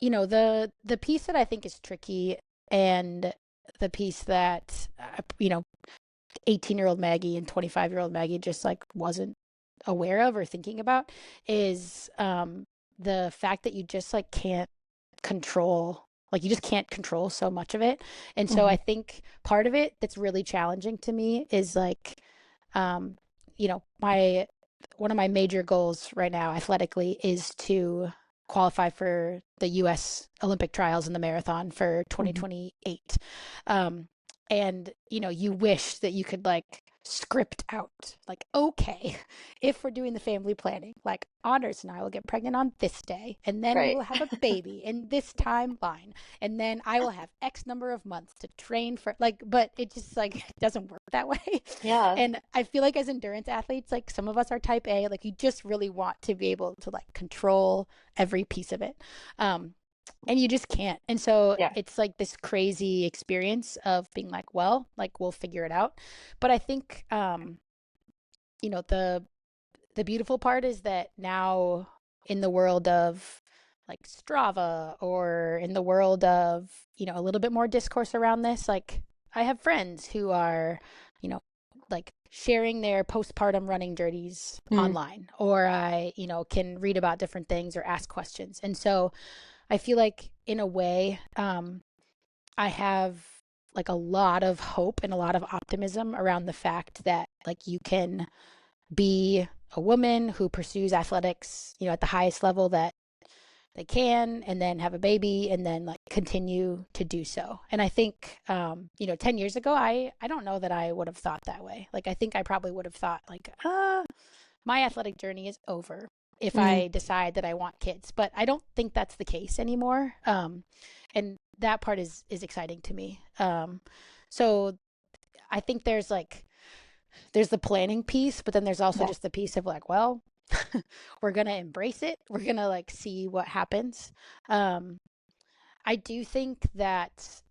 the piece that I think is tricky, and the piece that, 18-year-old Maggie and 25-year-old Maggie just like wasn't aware of or thinking about is the fact that you just like can't control, like you just can't control so much of it. And so I Mhm. think part of it that's really challenging to me is like, um my one of my major goals right now athletically is to qualify for the US Olympic trials in the marathon for Mhm. 2028. Um, and you wish that you could like script out like, okay, if we're doing the family planning, like Honors and I will get pregnant on this day, and then we Right. will have a baby in this timeline, and then I will have X number of months to train for, like, but it just like doesn't work that way. Yeah. And I feel like as endurance athletes, like some of us are type A, like you just really want to be able to like control every piece of it. Um, and you just can't. And so Yeah. it's like this crazy experience of being like, well, like we'll figure it out. But I think, the beautiful part is that now, in the world of like Strava, or in the world of, a little bit more discourse around this, like I have friends who are, you know, like sharing their postpartum running journeys Mm. online, or I, can read about different things or ask questions. And so I feel like in a way, I have like a lot of hope and a lot of optimism around the fact that like you can be a woman who pursues athletics, at the highest level that they can, and then have a baby, and then like continue to do so. And I think, 10 years ago, I don't know that I would have thought that way. Like, I think I probably would have thought like, my athletic journey is over if Mm. I decide that I want kids. But I don't think that's the case anymore. And that part is exciting to me. So I think there's the planning piece, but then there's also Yeah. just the piece of like, well, we're gonna embrace it. We're gonna like see what happens. Um, I do think that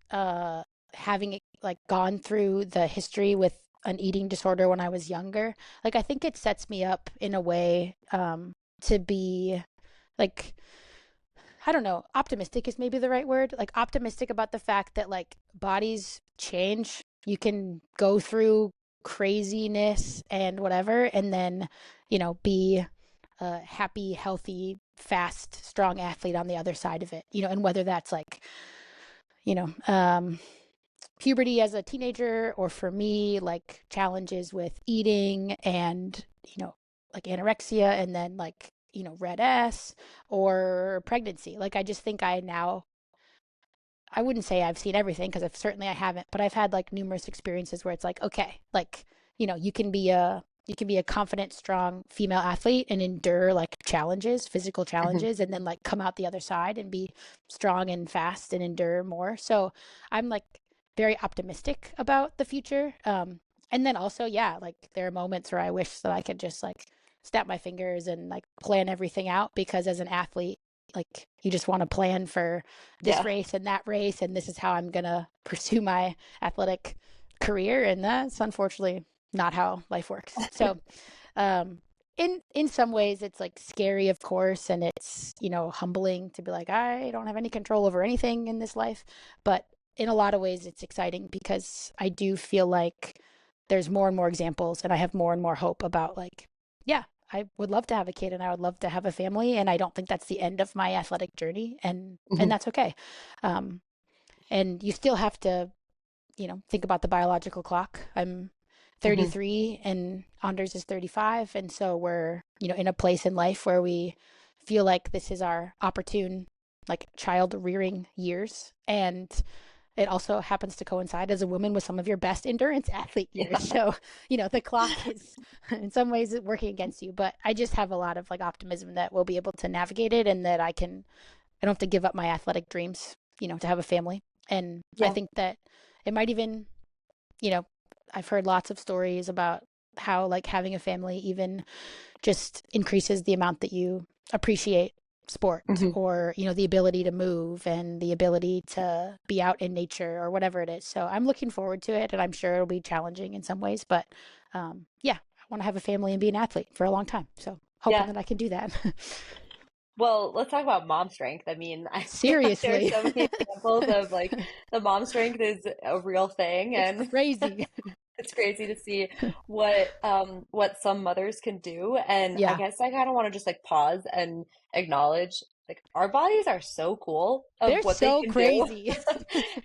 having like gone through the history with an eating disorder when I was younger, like I think it sets me up in a way, to be like, I don't know, optimistic is maybe the right word. Like optimistic about the fact that like bodies change. You can go through craziness and whatever, and then, be a happy, healthy, fast, strong athlete on the other side of it. And whether that's like, you know, um, puberty as a teenager, or for me, like challenges with eating and, like anorexia, and then like, red S, or pregnancy. Like, I just think I wouldn't say I've seen everything, because I haven't, but I've had like numerous experiences where it's like, okay, like, you can be a you can be a confident, strong female athlete and endure like challenges, physical Hmm. challenges, and then like come out the other side and be strong and fast and endure more. So I'm like very optimistic about the future. And then also, yeah, like there are moments where I wish that I could just like snap my fingers and like plan everything out, because as an athlete, like you just want to plan for this Yeah. race and that race, and this is how I'm gonna pursue my athletic career, and that's unfortunately not how life works. So, um, in some ways, it's like scary, of course, and it's, you know, humbling to be like, I don't have any control over anything in this life. But in a lot of ways, it's exciting because I do feel like there's more and more examples, and I have more and more hope about like, yeah, I would love to have a kid and I would love to have a family, and I don't think that's the end of my athletic journey, and Hmm. that's okay. Um, and you still have to, you know, think about the biological clock. I'm Hmm. 33 and Anders is 35. And so we're, you know, in a place in life where we feel like this is our opportune, like child rearing years. And it also happens to coincide as a woman with some of your best endurance athlete years. Yeah. So, you know, the clock is in some ways working against you. But I just have a lot of like optimism that we'll be able to navigate it, and that I don't have to give up my athletic dreams, you know, to have a family. And I Yeah. think that it might even, you know, I've heard lots of stories about how like having a family even just increases the amount that you appreciate sport, Hmm. or, you know, the ability to move and the ability to be out in nature or whatever it is. So I'm looking forward to it, and I'm sure it'll be challenging in some ways, but yeah, I want to have a family and be an athlete for a long time. So hoping Yeah. that I can do that. Well, let's talk about mom strength. I mean, I feel like there are Seriously. so many examples of like the mom strength is a real thing, It's and crazy. it's crazy to see what some mothers can do. And I Yeah, guess I kind of want to just like pause and acknowledge like our bodies are so cool of they're what they so can do crazy.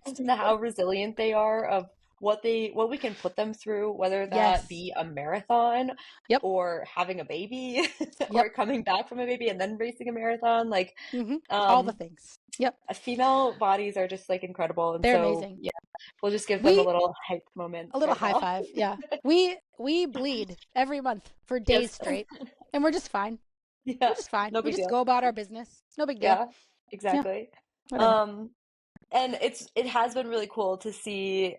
and how resilient they are of what we can put them through, whether that Yes. be a marathon Yep. or having a baby Yep. or coming back from a baby and then racing a marathon. Like All the um things. Yep. female bodies are just like incredible. And They're so amazing. yeah, we'll just give them a We little hype moment a little right high now. five. Yeah. We bleed every month for days Yes. straight, and we're just fine. We're Yeah, just fine. no We big just deal. go about our business. No big deal. Yeah, Yeah. exactly. Whatever. Um, and it has been really cool to see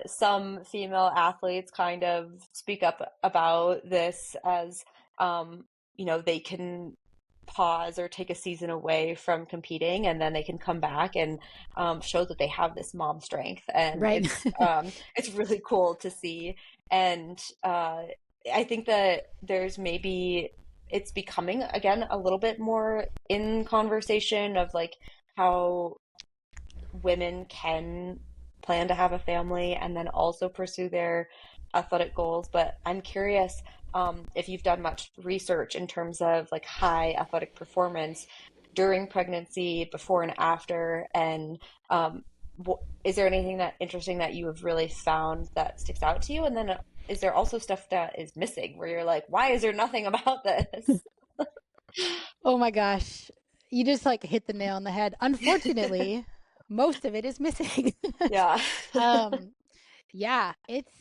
some female athletes kind of speak up about this as they can pause or take a season away from competing and then they can come back and show that they have this mom strength. And Right. it's really cool to see. And I think that there's maybe it's becoming again a little bit more in conversation of like how women can plan to have a family and then also pursue their athletic goals. But I'm curious if you've done much research in terms of like high athletic performance during pregnancy, before and after, and is there anything that interesting that you have really found that sticks out to you? And then is there also stuff that is missing where you're like, why is there nothing about this? Oh my gosh. You just like hit the nail on the head. Unfortunately, most of it is missing. Yeah. um yeah, it's,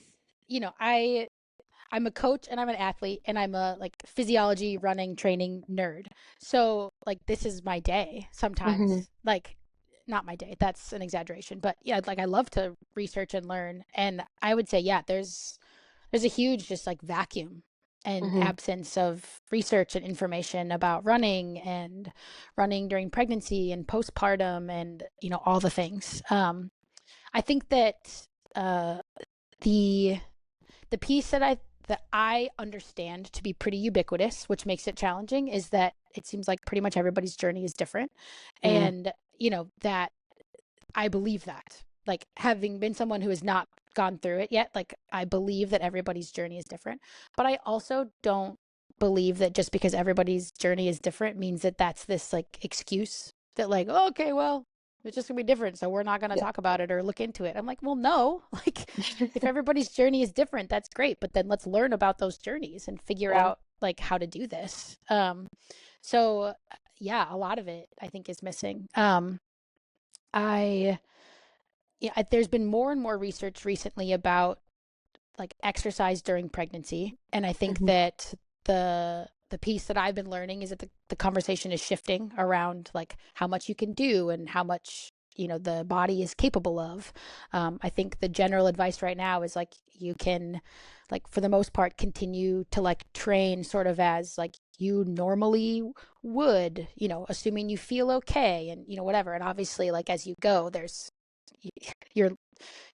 you know, I'm a coach and I'm an athlete and I'm a like physiology running training nerd. So like this is my day Hmm. sometimes. Like not my day. That's an exaggeration, but yeah, like I love to research and learn, and I would say yeah, there's a huge just like vacuum and Hmm. absence of research and information about running and running during pregnancy and postpartum and, you know, all the things. I think that uh the the piece that I understand to be pretty ubiquitous, which makes it challenging, is that it seems like pretty much everybody's journey is different. Hmm. And, you know, that I believe that. Like having been someone who has not gone through it yet, like I believe that everybody's journey is different. But I also don't believe that just because everybody's journey is different means that that's this like excuse that like, oh, okay, well, it's just gonna be different, so we're not gonna Yeah. talk about it or look into it. I'm like, well, no, like if everybody's journey is different, that's great, but then let's learn about those journeys and figure Yeah. out like how to do this. So yeah, a lot of it I think is missing. I Yeah, there's been more and more research recently about like exercise during pregnancy. And I think Hmm. that the piece that I've been learning is that the conversation is shifting around like how much you can do and how much the body is capable of. I think the general advice right now is like you can, like for the most part, continue to like train sort of as like you normally would, assuming you feel okay and whatever. And obviously, like as you go, there's your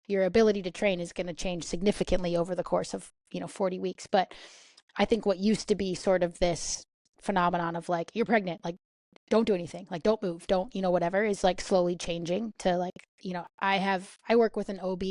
your ability to train is going to change significantly over the course of 40 weeks. But I think what used to be sort of this phenomenon of like you're pregnant, like don't do anything, like don't move, don't whatever, is like slowly changing to like I work with an OB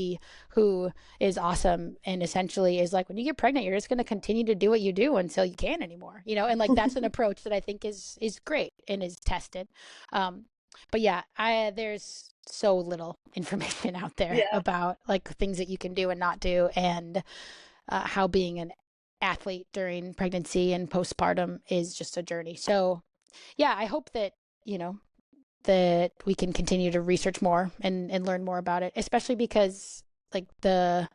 who is awesome, and essentially is like when you get pregnant you're just going to continue to do what you do until you can't anymore, and like that's an approach that I think is great and is tested. But yeah, I there's so little information out there Yeah. about like things that you can do and not do, and how being an athlete during pregnancy and postpartum is just a journey. So yeah, I hope that that we can continue to research more and learn more about it, especially because like the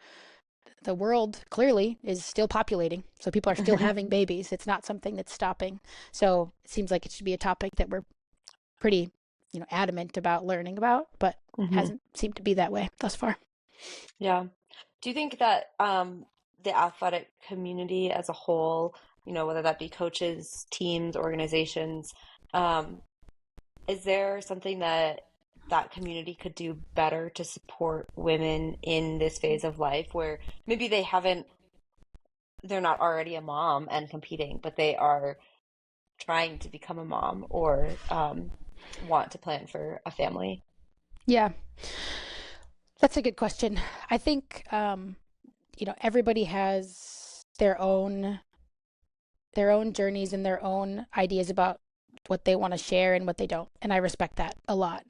world clearly is still populating, so people are still having babies. It's not something that's stopping, so it seems like it should be a topic that we're pretty adamant about learning about, but Hmm. hasn't seemed to be that way thus far. Yeah. Do you think that the athletic community as a whole, whether that be coaches, teams, organizations, um, is there something that that community could do better to support women in this phase of life where maybe they're not already a mom and competing, but they are trying to become a mom or want to plan for a family? Yeah, that's a good question. I think everybody has their own journeys and their own ideas about what they want to share and what they don't, and I respect that a lot.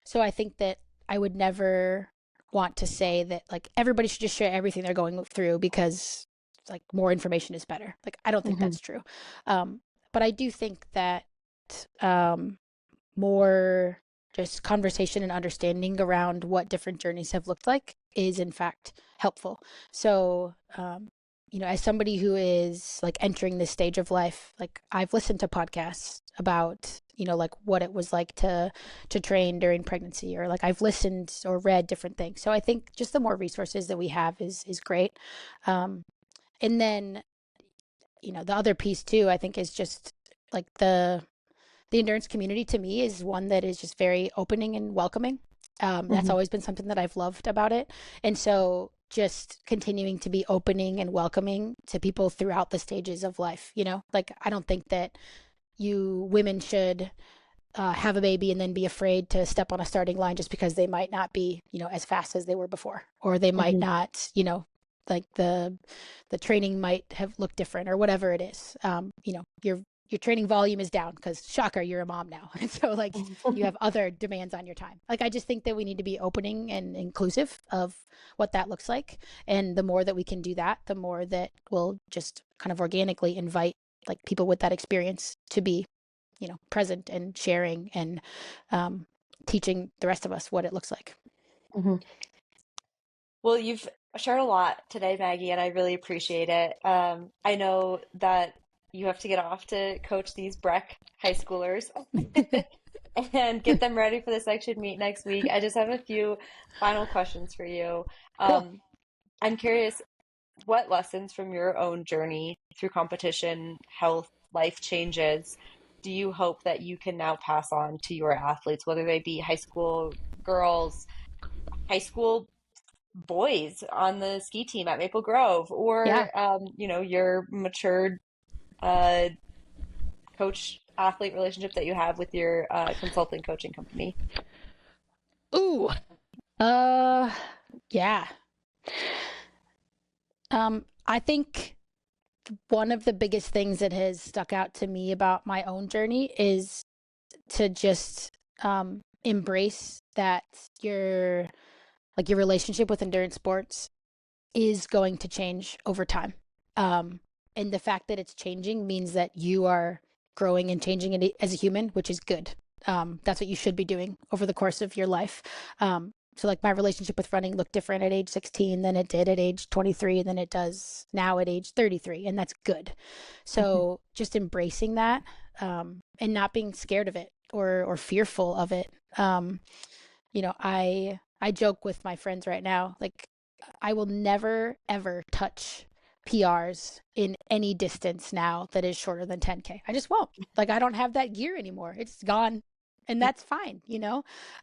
So I think that I would never want to say that like everybody should just share everything they're going through because like more information is better. Like I don't think Hmm. that's true. Um, but I do think that um, more just conversation and understanding around what different journeys have looked like is in fact helpful. So as somebody who is like entering this stage of life, like I've listened to podcasts about like what it was like to train during pregnancy, or like I've listened or read different things. So I think just the more resources that we have is great. um and then the other piece too, I think, is just like the endurance community to me is one that is just very opening and welcoming. That's Hmm. always been something that I've loved about it. And so just continuing to be opening and welcoming to people throughout the stages of life, like I don't think that you women should have a baby and then be afraid to step on a starting line just because they might not be, as fast as they were before, or they might Hmm. not, like the training might have looked different or whatever it is. Your training volume is down because shocker, you're a mom now, and so like you have other demands on your time. Like I just think that we need to be opening and inclusive of what that looks like, and the more that we can do that, the more that we'll just kind of organically invite like people with that experience to be present and sharing and um, teaching the rest of us what it looks like. Hmm. Well, you've shared a lot today, Maggie, and I really appreciate it. I know that you have to get off to coach these Breck high schoolers and get them ready for the section meet next week. I just have a few final questions for you. Cool. Um, I'm curious, what lessons from your own journey through competition, health, life changes do you hope that you can now pass on to your athletes, whether they be high school girls, high school boys on the ski team at Maple Grove, Yeah. or your matured uh, coach athlete relationship that you have with your consulting coaching company? Ooh. Uh. Yeah. I think one of the biggest things that has stuck out to me about my own journey is to just embrace that your your relationship with endurance sports is going to change over time. Um, and the fact that it's changing means that you are growing and changing it as a human, which is good. That's what you should be doing over the course of your life. So like my relationship with running looked different at age 16 than it did at age 23 than it does now at age 33, and that's good. Mhm. So just embracing that, and not being scared of it or fearful of it. I joke with my friends right now, like I will never ever touch PRs in any distance now that is shorter than 10K. I just won't. Like I don't have that gear anymore. It's gone. And that's fine.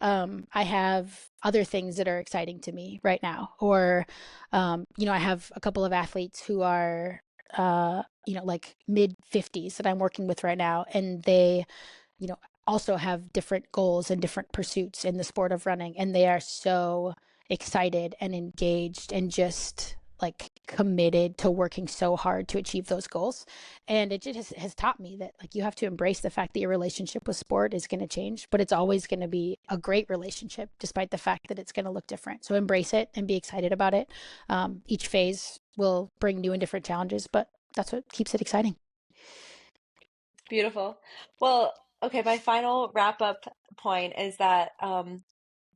I have other things that are exciting to me right now. Or, I have a couple of athletes who are, like mid 50s that I'm working with right now. And they, you know, also have different goals and different pursuits in the sport of running. And they are so excited and engaged and just like committed to working so hard to achieve those goals. And it just has taught me that like you have to embrace the fact that your relationship with sport is going to change, but it's always going to be a great relationship despite the fact that it's going to look different. So embrace it and be excited about it. Each phase will bring new and different challenges, but that's what keeps it exciting. Beautiful. Well, okay, my final wrap up point is that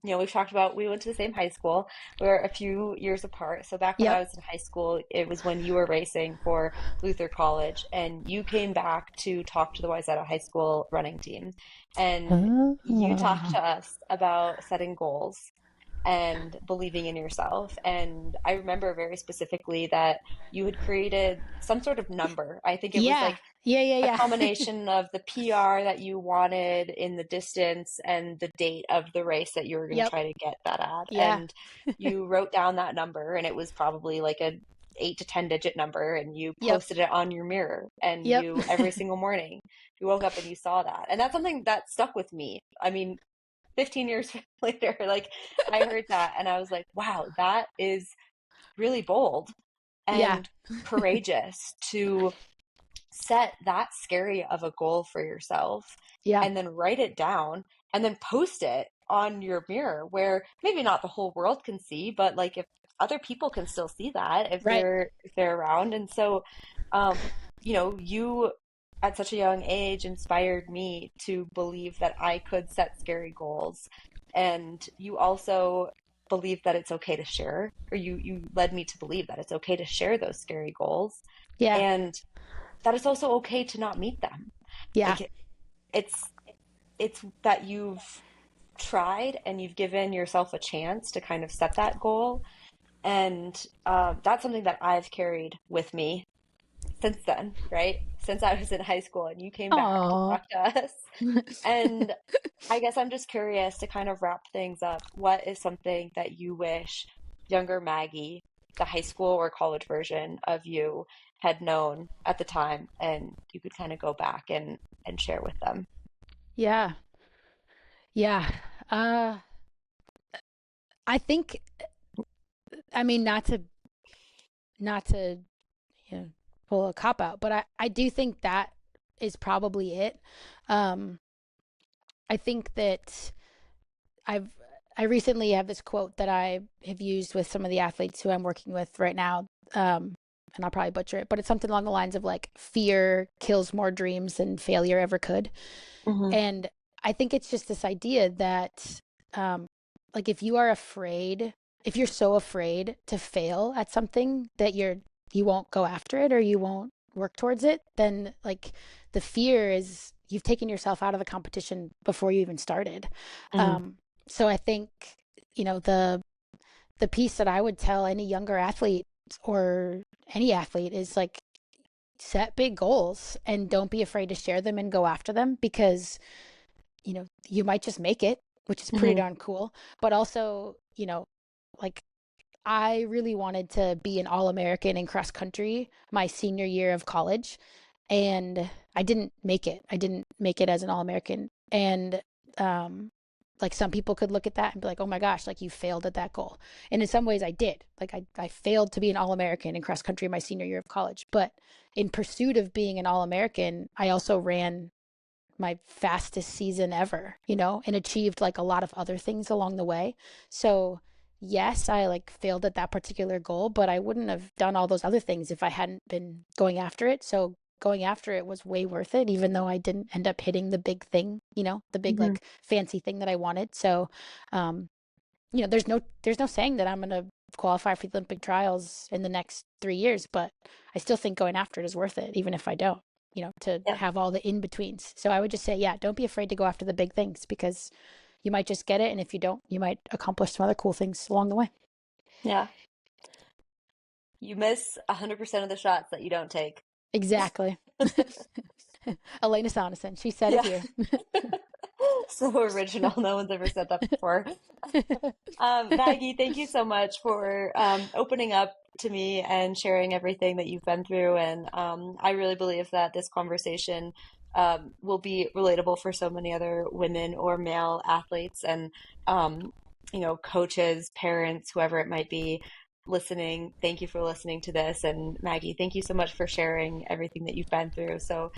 we've talked about we went to the same high school. We're a few years apart. So back when I Yep. was in high school, it was when you were racing for Luther College, and you came back to talk to the Wayzata High School running team, and you talked Oh. to us about setting goals and believing in yourself. And I remember very specifically that you had created some sort of number. I think it was Yeah. like Yeah. a Yeah. Yeah. combination of the PR that you wanted in the distance and the date of the race that you were going to Yep. try to get that at. Yeah. And you wrote down that number, and it was probably like a 8 to 10 digit number, and you Yep. posted it on your mirror, and Yep. you every single morning you woke up and you saw that. And that's something that stuck with me. I mean, 15 years later, like I heard that and I was like, wow, that is really bold Yeah. and courageous to set that scary of a goal for yourself Yeah. and then write it down and then post it on your mirror where maybe not the whole world can see, but like if other people can still see that if Right. they're around. And so you at such a young age inspired me to believe that I could set scary goals. And you also believe that it's okay to share, or you led me to believe that it's okay to share those scary goals. Yeah. And that it's also okay to not meet them. Yeah. Like it's it's that you've tried and you've given yourself a chance to kind of set that goal, and that's something that I've carried with me since then, right? Since I was in high school and you came back to Oh. talk to us. And I guess I'm just curious to kind of wrap things up. What is something that you wish younger Maggie, the high school or college version of you, had known at the time and you could kind of go back and share with them? Yeah. Yeah. Uh, I think, I mean, not to, you know, pull a cop out, but I do think that is probably it. Um, I think that I've, I recently have this quote that I have used with some of the athletes who I'm working with right now. And I'll probably butcher it, but it's something along the lines of like, fear kills more dreams than failure ever could. Hmm. And I think it's just this idea that, um, like, if you are afraid, if you're so afraid to fail at something that you won't go after it or you won't work towards it, then like the fear is you've taken yourself out of the competition before you even started. Hmm. Um, so I think, the piece that I would tell any younger athlete or any athlete is like set big goals and don't be afraid to share them and go after them because you might just make it, which is pretty Hmm. darn cool. But also, like I really wanted to be an All American in cross country my senior year of college. And I didn't make it. I didn't make it as an All American. And um, like some people could look at that and be like, oh my gosh, like you failed at that goal. And in some ways I did. Like I failed to be an All American in cross country my senior year of college. But in pursuit of being an All American, I also ran my fastest season ever, and achieved like a lot of other things along the way. So, yes, I like failed at that particular goal, but I wouldn't have done all those other things if I hadn't been going after it. So, going after it was way worth it, even though I didn't end up hitting the big thing, the big Hmm. like fancy thing that I wanted. So, um, there's no saying that I'm going to qualify for the Olympic trials in the next 3 years, but I still think going after it is worth it, even if I don't, to Yeah. have all the in betweens. So I would just say, yeah, don't be afraid to go after the big things, because you might just get it. And if you don't, you might accomplish some other cool things along the way. Yeah. You miss 100% of the shots that you don't take. Exactly. Elena Sonneson, she said it Yeah. here. So original. No one's ever said that before. Maggie, thank you so much for opening up to me and sharing everything that you've been through. And I really believe that this conversation will be relatable for so many other women or male athletes and, coaches, parents, whoever it might be listening. Thank you for listening to this. And Maggie, thank you so much for sharing everything that you've been through. So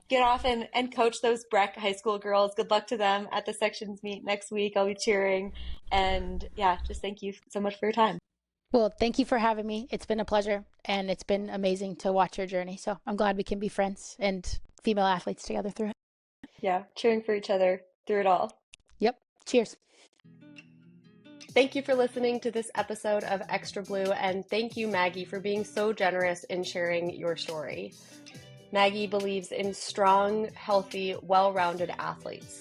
get off and coach those Breck High School girls. Good luck to them at the sections meet next week. I'll be cheering. And yeah, just thank you so much for your time. Well, thank you for having me. It's been a pleasure, and it's been amazing to watch your journey. So I'm glad we can be friends and female athletes together through it. Yeah, cheering for each other through it all. Yep. Cheers. Thank you for listening to this episode of Extra Blue, and thank you, Maggie, for being so generous in sharing your story. Maggie believes in strong, healthy, well-rounded athletes.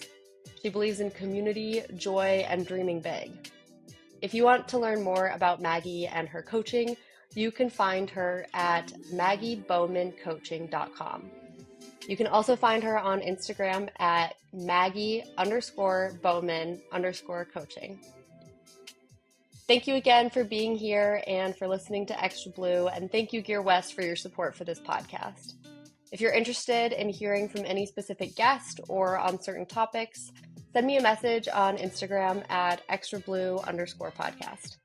She believes in community, joy, and dreaming big. If you want to learn more about Maggie and her coaching, you can find her at maggiebowmancoaching.com. You can also find her on Instagram at Maggie_Bowman_coaching. Thank you again for being here and for listening to Extra Blue, and thank you, Gear West, for your support for this podcast. If you're interested in hearing from any specific guest or on certain topics, send me a message on Instagram at extrablue_podcast.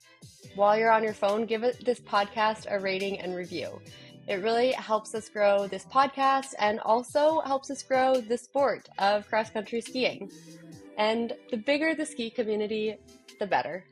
While you're on your phone, give this podcast a rating and review. It really helps us grow this podcast and also helps us grow the sport of cross-country skiing. And the bigger the ski community, the better.